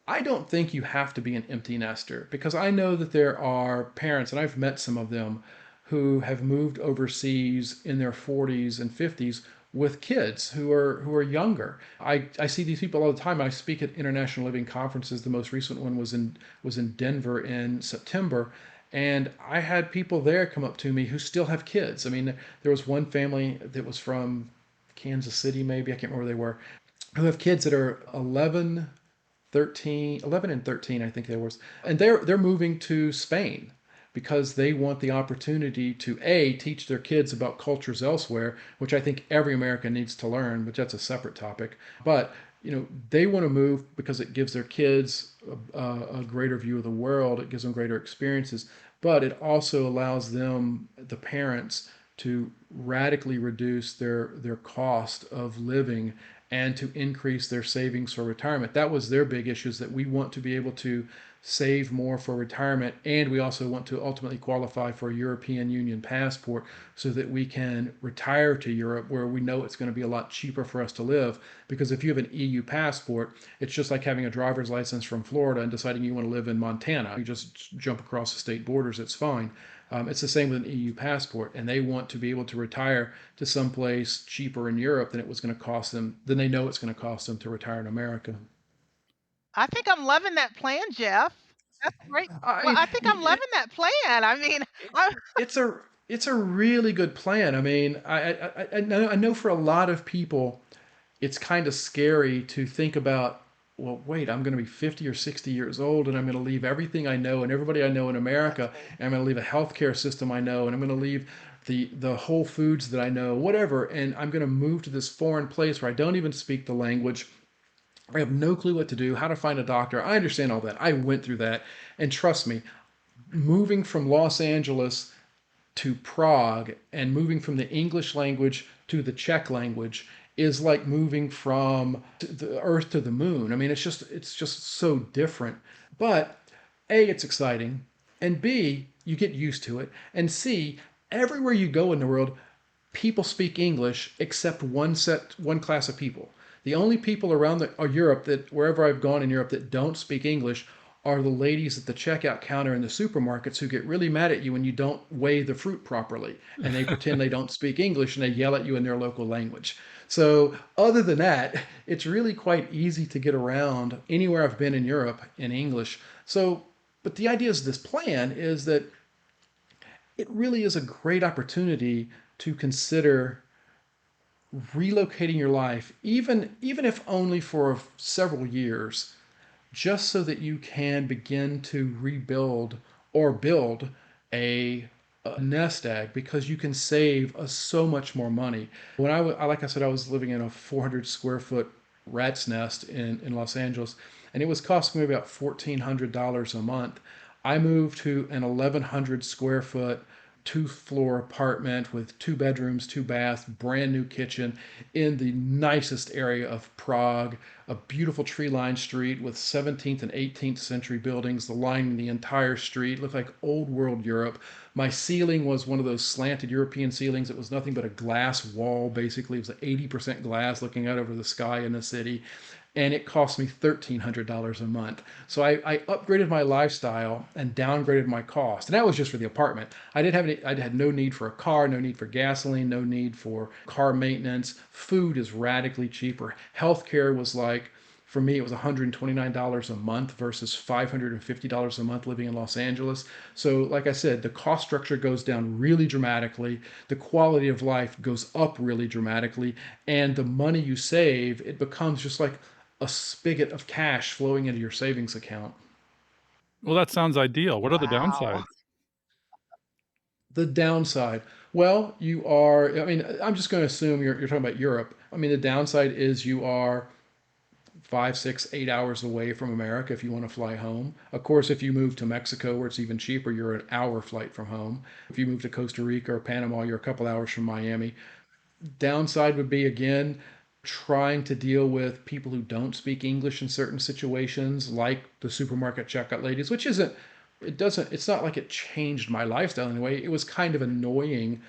I don't think you have to be an empty nester because I know that there are parents, and I've met some of them, who have moved overseas in their 40s and 50s with kids who are younger. I see these people all the time. I speak at international living conferences. The most recent one was in Denver in September, and I had people there come up to me who still have kids. I mean, there was one family that was from Kansas City, maybe I can't remember where they were, who have kids that are 11 and 13, I think there was. And they're moving to Spain because they want the opportunity to teach their kids about cultures elsewhere, which I think every American needs to learn, but that's a separate topic. But they want to move because it gives their kids a greater view of the world. It gives them greater experiences, but it also allows them, the parents, to radically reduce their cost of living and to increase their savings for retirement. That was their big issue, is that we want to be able to save more for retirement, and we also want to ultimately qualify for a European Union passport so that we can retire to Europe where we know it's going to be a lot cheaper for us to live. Because if you have an EU passport, it's just like having a driver's license from Florida and deciding you want to live in Montana. You just jump across the state borders, it's fine. It's the same with an EU passport, and they want to be able to retire to someplace cheaper in Europe than they know it's going to cost them to retire in America. I think I'm loving that plan, Jeff. That's great. Well, I I think I'm loving that plan. I mean, I it's a really good plan. I mean, I know for a lot of people, it's kind of scary to think about. Well, wait, I'm going to be 50 or 60 years old, and I'm going to leave everything I know and everybody I know in America, and I'm going to leave a healthcare system I know, and I'm going to leave the Whole Foods that I know, whatever, and I'm going to move to this foreign place where I don't even speak the language. I have no clue what to do, how to find a doctor. I understand all that. I went through that. And trust me, moving from Los Angeles to Prague and moving from the English language to the Czech language is like moving from the earth to the moon. I mean, it's just so different. But A, it's exciting, and B, you get used to it, and C, everywhere you go in the world, people speak English except one class of people. The only people around Europe that wherever I've gone in Europe that don't speak English are the ladies at the checkout counter in the supermarkets who get really mad at you when you don't weigh the fruit properly, and they pretend they don't speak English and they yell at you in their local language. So other than that, it's really quite easy to get around anywhere I've been in Europe in English. So, but the idea is this plan is that it really is a great opportunity to consider relocating your life, even if only for several years, just so that you can begin to rebuild or build a nest egg, because you can save so much more money. When like I said, I was living in a 400 square foot rat's nest in Los Angeles, and it was costing me about $1,400 a month. I moved to an 1,100 square foot 2 floor apartment with 2 bedrooms, 2 baths, brand new kitchen in the nicest area of Prague, a beautiful tree lined street with 17th and 18th century buildings lining the entire street. It looked like old world Europe. My ceiling was one of those slanted European ceilings. It was nothing but a glass wall, basically. It was 80% glass looking out over the sky in the city. And it cost me $1,300 a month. So I upgraded my lifestyle and downgraded my cost. And that was just for the apartment. I had no need for a car, no need for gasoline, no need for car maintenance. Food is radically cheaper. Healthcare was like, for me, it was $129 a month versus $550 a month living in Los Angeles. So, like I said, the cost structure goes down really dramatically. The quality of life goes up really dramatically. And the money you save, it becomes just like a spigot of cash flowing into your savings account. Well, that sounds ideal. What are the Wow. downsides? The downside, well, you are, I mean, I'm just going to assume you're talking about Europe. I mean, the downside is you are 5, 6, 8 hours away from America if you want to fly home. Of course, if you move to Mexico where it's even cheaper, you're an hour flight from home. If you move to Costa Rica or Panama, you're a couple hours from Miami. Downside would be, again, trying to deal with people who don't speak English in certain situations, like the supermarket checkout ladies, which isn't, it's not like it changed my lifestyle in a way. It was kind of annoying,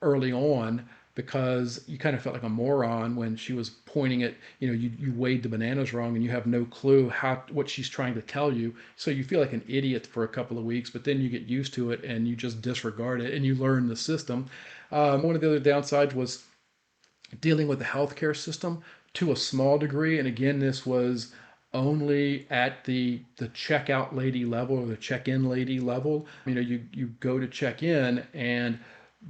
early on, because you kind of felt like a moron when she was pointing at, you weighed the bananas wrong and you have no clue what she's trying to tell you. So you feel like an idiot for a couple of weeks, but then you get used to it and you just disregard it and you learn the system. One of the other downsides was dealing with the healthcare system to a small degree. And again, this was only at the checkout lady level or the check-in lady level. You go to check in and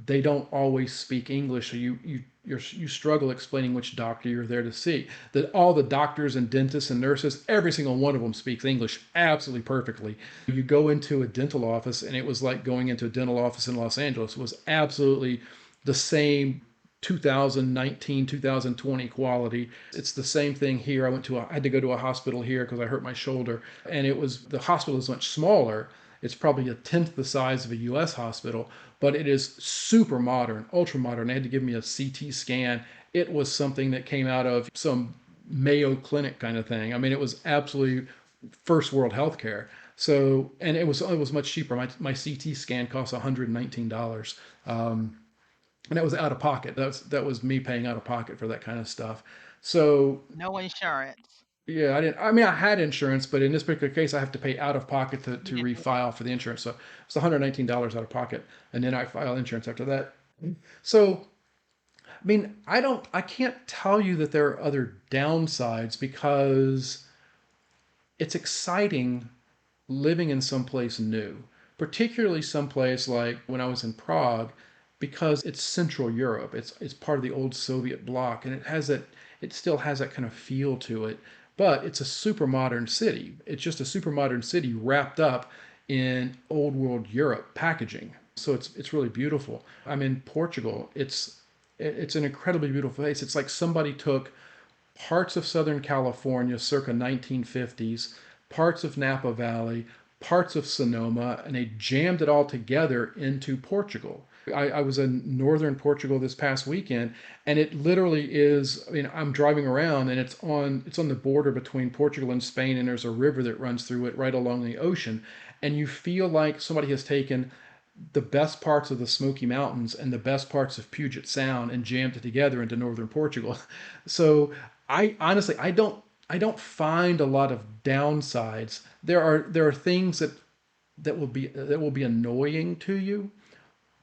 they don't always speak English, so you struggle explaining which doctor you're there to see. That all the doctors and dentists and nurses, every single one of them speaks English absolutely perfectly. You go into a dental office, and it was like going into a dental office in Los Angeles. It was absolutely the same 2019, 2020 quality. It's the same thing here. I had to go to a hospital here because I hurt my shoulder, and the hospital is much smaller. It's probably a tenth the size of a US hospital, but it is super modern, ultra modern. They had to give me a CT scan. It was something that came out of some Mayo Clinic kind of thing. I mean, it was absolutely first world healthcare. So, and it was much cheaper. My CT scan cost $119. And that was out of pocket. That was me paying out of pocket for that kind of stuff. So No insurance. yeah, I didn't. I mean, I had insurance, but in this particular case, I have to pay out of pocket You to didn't. refile for the insurance. So it's $119 out of pocket, and then I file insurance after that. So I mean, I can't tell you that there are other downsides, because it's exciting living in someplace new, particularly someplace like when I was in Prague, because it's Central Europe. It's part of the old Soviet bloc, and it still has that kind of feel to it. But it's a super modern city. It's just a super modern city wrapped up in old world Europe packaging. So it's really beautiful. I'm in Portugal. It's an incredibly beautiful place. It's like somebody took parts of Southern California circa 1950s, parts of Napa Valley, parts of Sonoma, and they jammed it all together into Portugal. I was in northern Portugal this past weekend, and it literally is. I mean, I'm driving around, and it's on the border between Portugal and Spain, and there's a river that runs through it right along the ocean, and you feel like somebody has taken the best parts of the Smoky Mountains and the best parts of Puget Sound and jammed it together into northern Portugal. So I honestly I don't find a lot of downsides. There are things that will be annoying to you,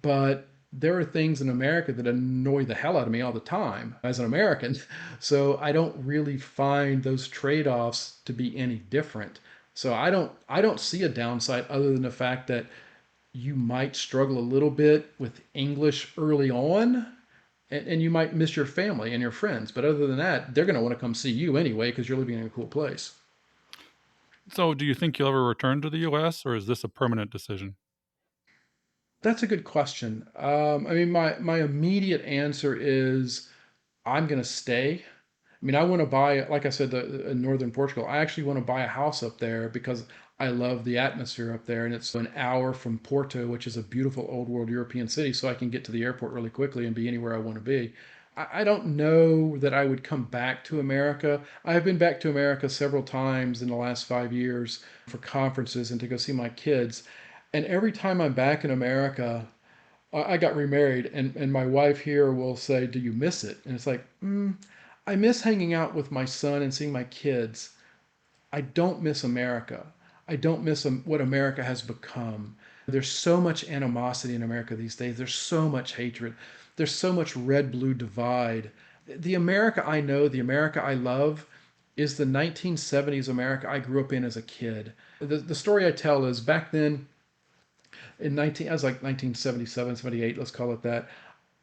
but there are things in America that annoy the hell out of me all the time as an American. So I don't really find those trade-offs to be any different. So I don't see a downside other than the fact that you might struggle a little bit with English early on, and you might miss your family and your friends. But other than that, they're going to want to come see you anyway because you're living in a cool place. So, do you think you'll ever return to the US, or is this a permanent decision? That's a good question. I mean, my immediate answer is I'm going to stay. I mean, I want to buy, like I said, in northern Portugal. I actually want to buy a house up there because I love the atmosphere up there, and it's an hour from Porto, which is a beautiful old world European city, so I can get to the airport really quickly and be anywhere I want to be. I don't know that I would come back to America. I've been back to America several times in the last 5 years for conferences and to go see my kids. And every time I'm back in America, I got remarried, and my wife here will say, "Do you miss it?" And it's like, I miss hanging out with my son and seeing my kids. I don't miss America. I don't miss what America has become. There's so much animosity in America these days. There's so much hatred. There's so much red blue divide. The America I know, the America I love, is the 1970s America I grew up in as a kid. The story I tell is back then I was like 1977, 78, let's call it that.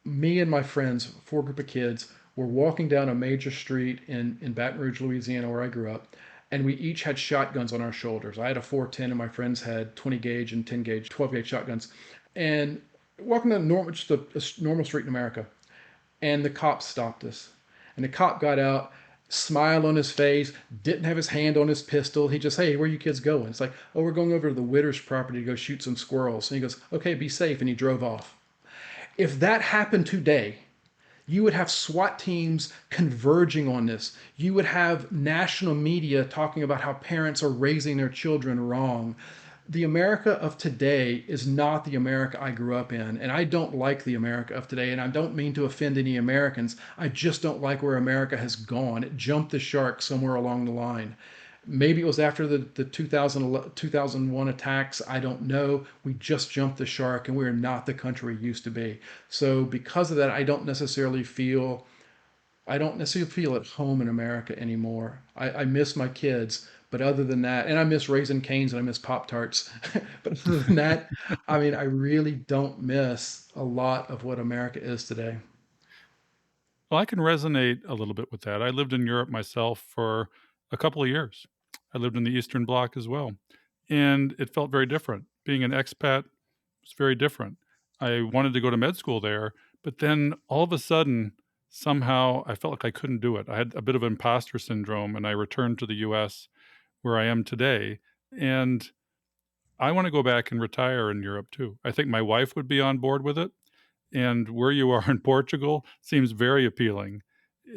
Me and my friends, four group of kids, were walking down a major street in Baton Rouge, Louisiana, where I grew up, and we each had shotguns on our shoulders. I had a 410, and my friends had 20 gauge and 10 gauge, 12 gauge shotguns, and walking down just a normal street in America, and the cop stopped us, and the cop got out, smile on his face, didn't have his hand on his pistol. He just, "Hey, where are you kids going?" It's like, "Oh, we're going over to the Witters property to go shoot some squirrels." And he goes, "Okay, be safe," and he drove off. If that happened today, you would have SWAT teams converging on this. You would have national media talking about how parents are raising their children wrong. The America of today is not the America I grew up in, and I don't like the America of today, and I don't mean to offend any Americans. I just don't like where America has gone. It jumped the shark somewhere along the line. Maybe it was after the 2001 attacks. I don't know. We just jumped the shark and we're not the country we used to be. So because of that, I don't necessarily feel at home in America anymore. I miss my kids, but other than that, and I miss Raisin Canes and I miss Pop Tarts. But other than that, I mean, I really don't miss a lot of what America is today. Well, I can resonate a little bit with that. I lived in Europe myself for a couple of years. I lived in the Eastern Bloc as well, and it felt very different. Being an expat was very different. I wanted to go to med school there, but then all of a sudden, somehow I felt like I couldn't do it. I had a bit of imposter syndrome, and I returned to the US where I am today. And I want to go back and retire in Europe too. I think my wife would be on board with it. And where you are in Portugal seems very appealing.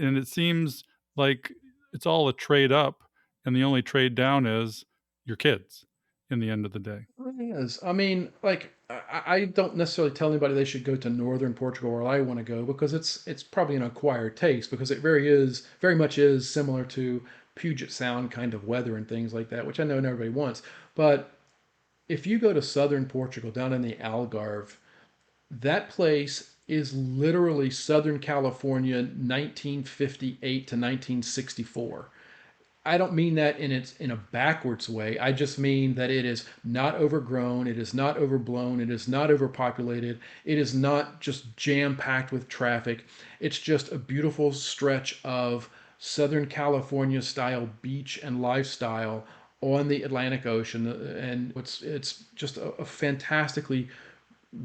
And it seems like it's all a trade up, and the only trade down is your kids in the end of the day. Really is. I mean, like I don't necessarily tell anybody they should go to northern Portugal where I want to go because it's probably an acquired taste because it very much is similar to Puget Sound kind of weather and things like that, which I know not everybody wants. But if you go to southern Portugal down in the Algarve, that place is literally Southern California 1958 to 1964. I don't mean that in a backwards way. I just mean that it is not overgrown, it is not overblown, it is not overpopulated, it is not just jam packed with traffic. It's just a beautiful stretch of Southern California style beach and lifestyle on the Atlantic Ocean, and it's just a fantastically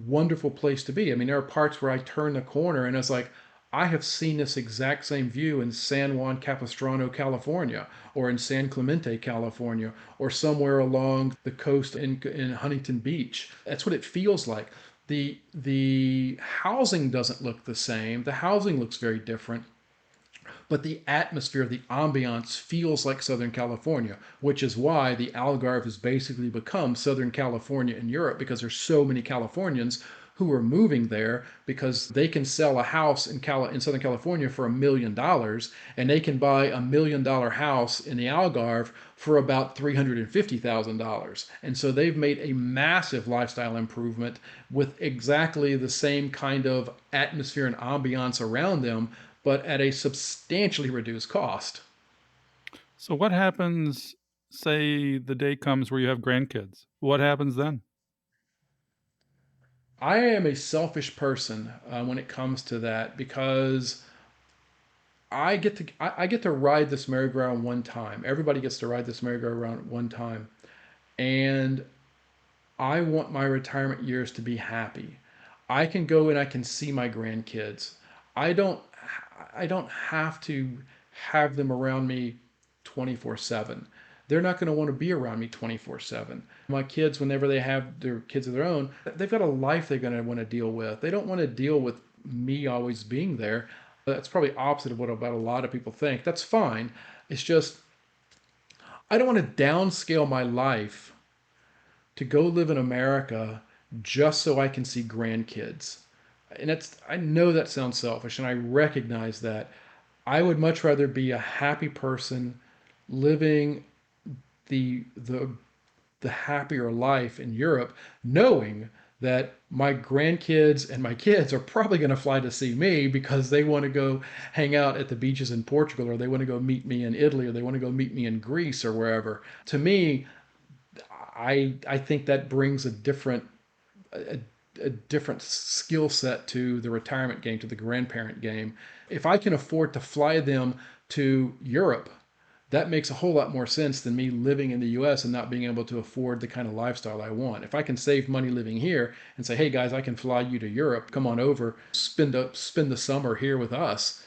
wonderful place to be. I mean, there are parts where I turn the corner and it's like, I have seen this exact same view in San Juan Capistrano, California, or in San Clemente, California, or somewhere along the coast in Huntington Beach. That's what it feels like. The housing doesn't look the same. The housing looks very different, but the atmosphere, the ambiance feels like Southern California, which is why the Algarve has basically become Southern California in Europe, because there's so many Californians who are moving there because they can sell a house in Southern California for $1 million, and they can buy $1 million house in the Algarve for about $350,000. And so they've made a massive lifestyle improvement with exactly the same kind of atmosphere and ambiance around them, but at a substantially reduced cost. So what happens, say the day comes where you have grandkids? What happens then? I am a selfish person when it comes to that, because I get to ride this merry-go-round one time. Everybody gets to ride this merry-go-round one time, and I want my retirement years to be happy. I can go and I can see my grandkids. I don't I don't have to have them around me 24/7. They're not going to want to be around me 24/7. My kids, whenever they have their kids of their own, they've got a life they're going to want to deal with. They don't want to deal with me always being there. That's probably opposite of what about a lot of people think. That's fine. It's just I don't want to downscale my life to go live in America just so I can see grandkids. And I know that sounds selfish, and I recognize that. I would much rather be a happy person living the the the happier life in Europe, knowing that my grandkids and my kids are probably going to fly to see me because they want to go hang out at the beaches in Portugal, or they want to go meet me in Italy, or they want to go meet me in Greece or wherever. To me, I think that brings a, a different skill set to the retirement game, to the grandparent game. If I can afford to fly them to Europe, that makes a whole lot more sense than me living in the US and not being able to afford the kind of lifestyle I want. If I can save money living here and say, hey guys, I can fly you to Europe, come on over, spend the summer here with us,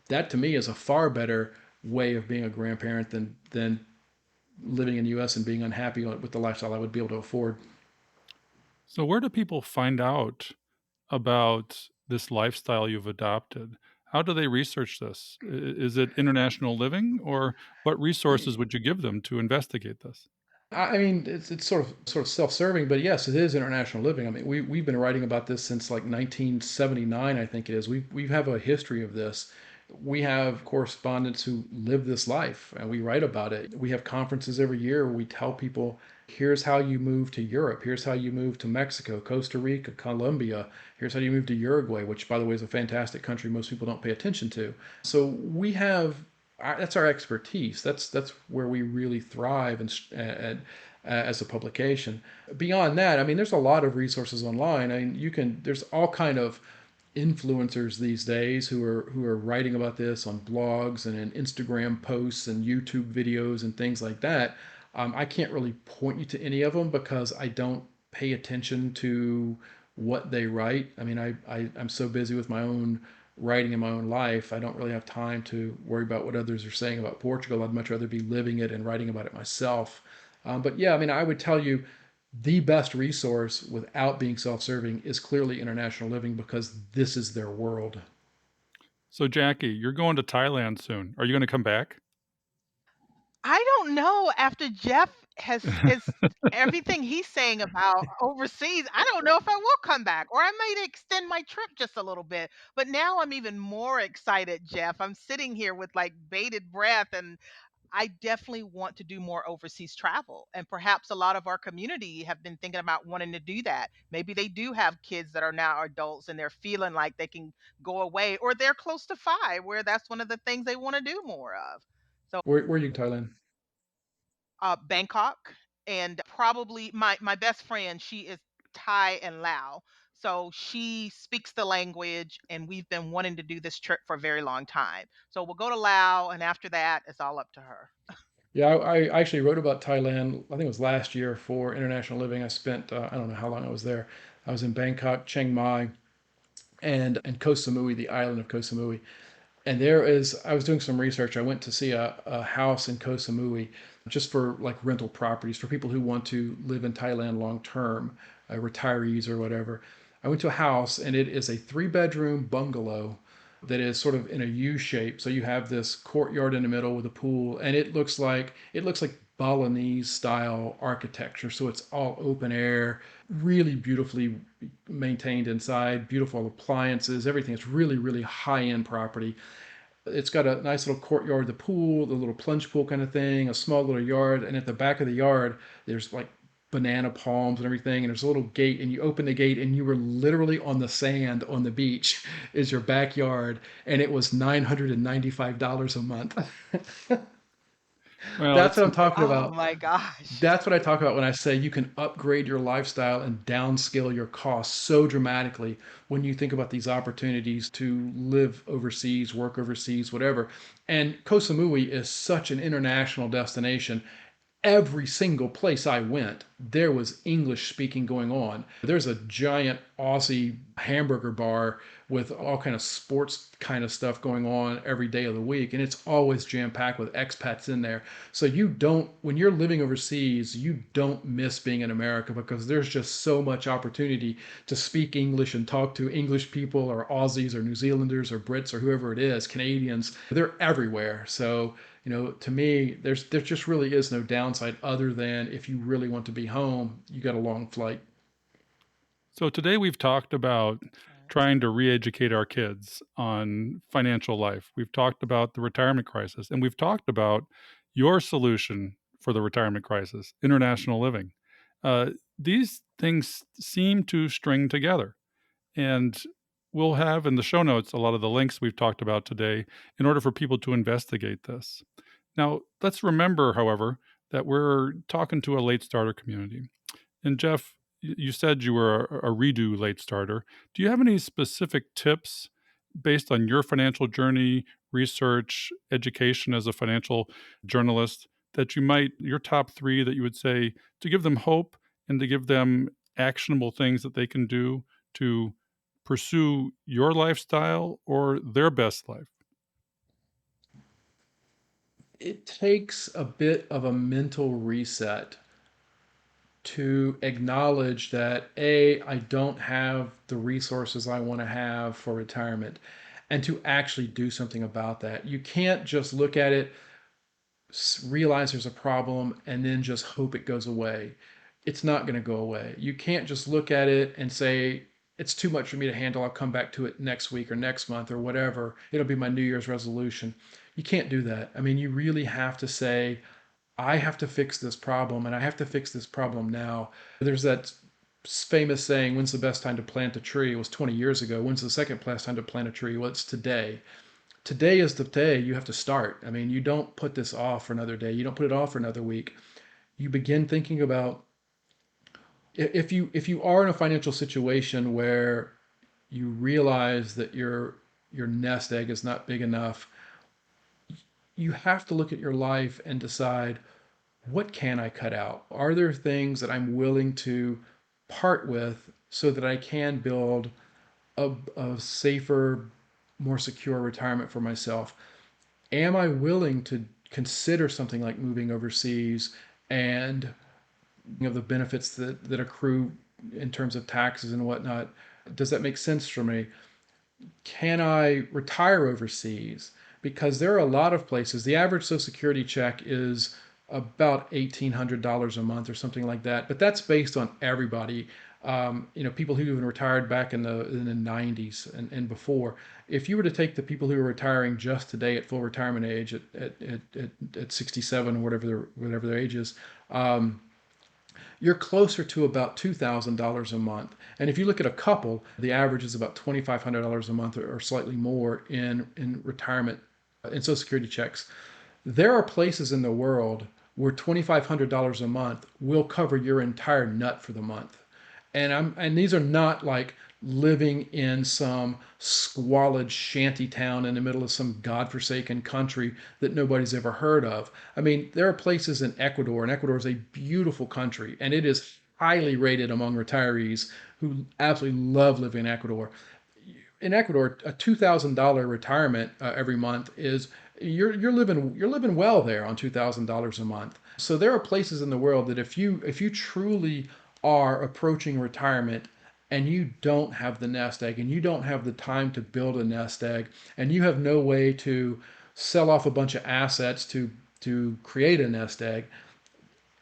that to me is a far better way of being a grandparent than living in the US and being unhappy with the lifestyle I would be able to afford. So where do people find out about this lifestyle you've adopted? How do they research this? Is it international living, or what resources would you give them to investigate this? I mean, it's sort of self-serving, but yes, it is international living. I mean, we've been writing about this since like 1979, I think it is. We have a history of this. We have correspondents who live this life, and we write about it. We have conferences every year where we tell people, here's how you move to Europe. Here's how you move to Mexico, Costa Rica, Colombia. Here's how you move to Uruguay, which, by the way, is a fantastic country most people don't pay attention to. So we have that's our expertise. That's where we really thrive as a publication. Beyond that, I mean, there's a lot of resources online. I mean, there's all kind of influencers these days who are writing about this on blogs and in Instagram posts and YouTube videos and things like that. I can't really point you to any of them because I don't pay attention to what they write. I mean, I'm so busy with my own writing in my own life, I don't really have time to worry about what others are saying about Portugal. I'd much rather be living it and writing about it myself. But yeah, I mean, I would tell you the best resource without being self-serving is clearly international living, because this is their world. So Jackie, you're going to Thailand soon. Are you going to come back? I don't know, after Jeff has is everything he's saying about overseas, I don't know if I will come back, or I might extend my trip just a little bit. But now I'm even more excited, Jeff. I'm sitting here with like bated breath, and I definitely want to do more overseas travel. And perhaps a lot of our community have been thinking about wanting to do that. Maybe they do have kids that are now adults and they're feeling like they can go away, or they're close to 5 where that's one of the things they want to do more of. So Where are you in Thailand? Bangkok, and probably my best friend, she is Thai and Lao. So she speaks the language, and we've been wanting to do this trip for a very long time. So we'll go to Lao, and after that, it's all up to her. Yeah, I actually wrote about Thailand. I think it was last year for International Living. I spent I don't know how long I was there. I was in Bangkok, Chiang Mai, and Koh Samui, the island of Koh Samui. And I was doing some research. I went to see a house in Koh Samui just for like rental properties for people who want to live in Thailand long term, retirees or whatever. I went to a house, and it is a 3-bedroom bungalow, that is sort of in a U shape. So you have this courtyard in the middle with a pool, and it looks like Balinese style architecture. So it's all open air, really beautifully maintained inside, beautiful appliances, everything. It's really, really high end property. It's got a nice little courtyard, the pool, the little plunge pool kind of thing, a small little yard, and at the back of the yard, there's like banana palms and everything, and there's a little gate, and you open the gate, and you were literally on the sand on the beach, is your backyard, and it was $995 a month. Well, That's it's what I'm talking Oh about. my gosh. That's what I talk about when I say you can upgrade your lifestyle and downscale your costs so dramatically when you think about these opportunities to live overseas, work overseas, whatever. And Koh Samui is such an international destination. Every single place I went, there was English speaking going on. There's a giant Aussie hamburger bar with all kind of sports kind of stuff going on every day of the week, and it's always jam packed with expats in there. So you don't, when you're living overseas, you don't miss being in America because there's just so much opportunity to speak English and talk to English people or Aussies or New Zealanders or Brits or whoever it is, Canadians. They're everywhere. So to me, there just really is no downside other than if you really want to be home, you got a long flight. So today we've talked about trying to re-educate our kids on financial life. We've talked about the retirement crisis, and we've talked about your solution for the retirement crisis, international living. Uh, these things seem to string together, and we'll have in the show notes a lot of the links we've talked about today in order for people to investigate this. Now, let's remember, however, that we're talking to a late starter community. And Jeff, you said you were a redo late starter. Do you have any specific tips based on your financial journey, research, education as a financial journalist that your top three that you would say to give them hope and to give them actionable things that they can do to pursue your lifestyle or their best life? It takes a bit of a mental reset to acknowledge that I don't have the resources I want to have for retirement, and to actually do something about that. You can't just look at it, realize there's a problem, and then just hope it goes away. It's not going to go away. You can't just look at it and say, it's too much for me to handle. I'll come back to it next week or next month or whatever. It'll be my New Year's resolution. You can't do that. I mean, you really have to say, I have to fix this problem, and I have to fix this problem now. There's that famous saying, when's the best time to plant a tree? It was 20 years ago. When's the second best time to plant a tree? Well, it's today. Today is the day you have to start. I mean, you don't put this off for another day. You don't put it off for another week. You begin thinking about, if you are in a financial situation where you realize that your nest egg is not big enough, you have to look at your life and decide, what can I cut out? Are there things that I'm willing to part with so that I can build a safer, more secure retirement for myself? Am I willing to consider something like moving overseas and the benefits that accrue in terms of taxes and whatnot? Does that make sense for me? Can I retire overseas? Because there are a lot of places. The average Social Security check is about $1,800 a month or something like that. But that's based on everybody. People who even retired back in the 90s and before. If you were to take the people who are retiring just today at full retirement age at 67 or whatever their age is, you're closer to about $2,000 a month. And if you look at a couple, the average is about $2,500 a month or slightly more in retirement in Social Security checks. There are places in the world where $2,500 a month will cover your entire nut for the month. And these are not like living in some squalid shanty town in the middle of some godforsaken country that nobody's ever heard of. I mean, there are places in Ecuador, and Ecuador is a beautiful country, and it is highly rated among retirees who absolutely love living in Ecuador. In Ecuador, a $2,000 retirement every month is, you're living well there on $2,000 a month. So there are places in the world that if you truly are approaching retirement and you don't have the nest egg and you don't have the time to build a nest egg and you have no way to sell off a bunch of assets to create a nest egg,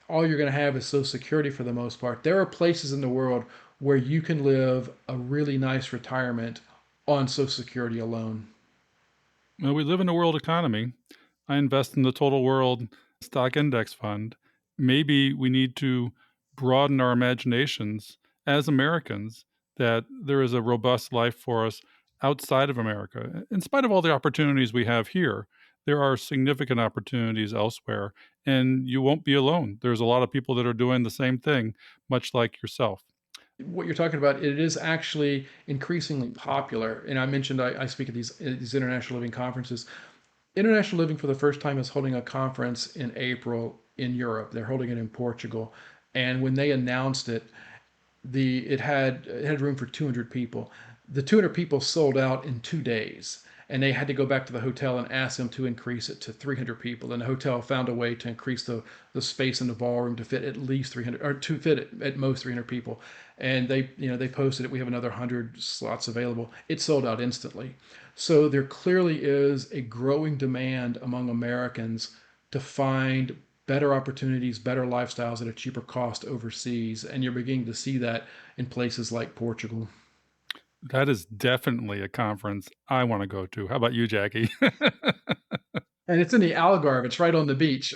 all you're going to have is Social Security for the most part. There are places in the world where you can live a really nice retirement on Social Security alone. Well, we live in a world economy. I invest in the Total World Stock Index Fund. Maybe we need to broaden our imaginations as Americans that there is a robust life for us outside of America. In spite of all the opportunities we have here, there are significant opportunities elsewhere, and you won't be alone. There's a lot of people that are doing the same thing, much like yourself. What you're talking about, it is actually increasingly popular. And I mentioned I speak at these international living conferences. International Living for the first time is holding a conference in April in Europe. They're holding it in Portugal. And when they announced it, it had room for 200 people. The 200 people sold out in 2 days, and they had to go back to the hotel and ask them to increase it to 300 people. And the hotel found a way to increase the space in the ballroom to fit at least 300, or to fit at most 300 people. And they posted it. We have another 100 slots available. It sold out instantly. So there clearly is a growing demand among Americans to find better opportunities, better lifestyles at a cheaper cost overseas. And you're beginning to see that in places like Portugal. That is definitely a conference I want to go to. How about you, Jackie? And it's in the Algarve, it's right on the beach.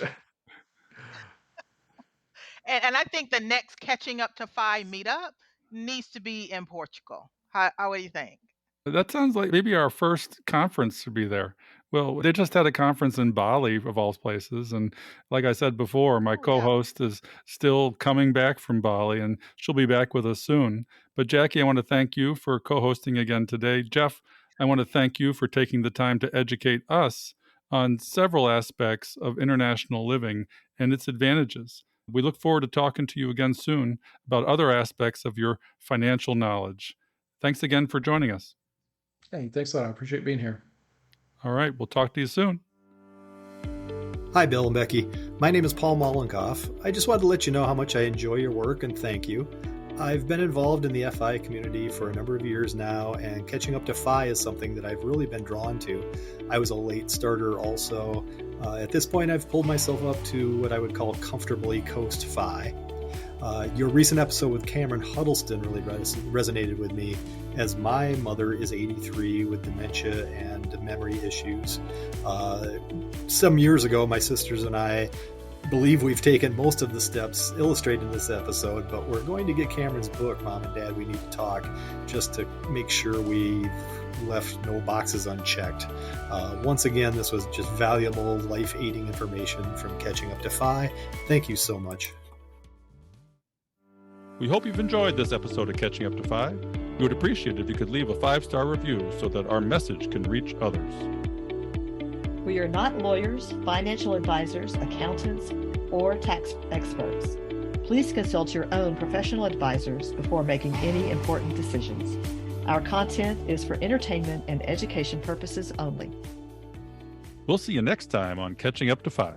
And I think the next Catching Up to Fi meetup needs to be in Portugal. What do you think? That sounds like maybe our first conference to be there. Well, they just had a conference in Bali, of all places. And like I said before, my Oh, yeah. co-host is still coming back from Bali, and she'll be back with us soon. But Jackie, I want to thank you for co-hosting again today. Jeff, I want to thank you for taking the time to educate us on several aspects of international living and its advantages. We look forward to talking to you again soon about other aspects of your financial knowledge. Thanks again for joining us. Hey, thanks a lot. I appreciate being here. All right, we'll talk to you soon. Hi, Bill and Becky. My name is Paul Mollenkoff. I just wanted to let you know how much I enjoy your work and thank you. I've been involved in the FI community for a number of years now, and Catching Up to Fi is something that I've really been drawn to. I was a late starter also. At this point, I've pulled myself up to what I would call comfortably coast Fi. Your recent episode with Cameron Huddleston really resonated with me, as my mother is 83 with dementia and memory issues. Some years ago, my sisters and I believe we've taken most of the steps illustrated in this episode, but we're going to get Cameron's book, Mom and Dad, We Need to Talk, just to make sure we've left no boxes unchecked. Once again, this was just valuable, life-aiding information from Catching Up to Fi. Thank you so much. We hope you've enjoyed this episode of Catching Up to Fi. We would appreciate it if you could leave a 5-star review so that our message can reach others. We are not lawyers, financial advisors, accountants, or tax experts. Please consult your own professional advisors before making any important decisions. Our content is for entertainment and education purposes only. We'll see you next time on Catching Up to Fi.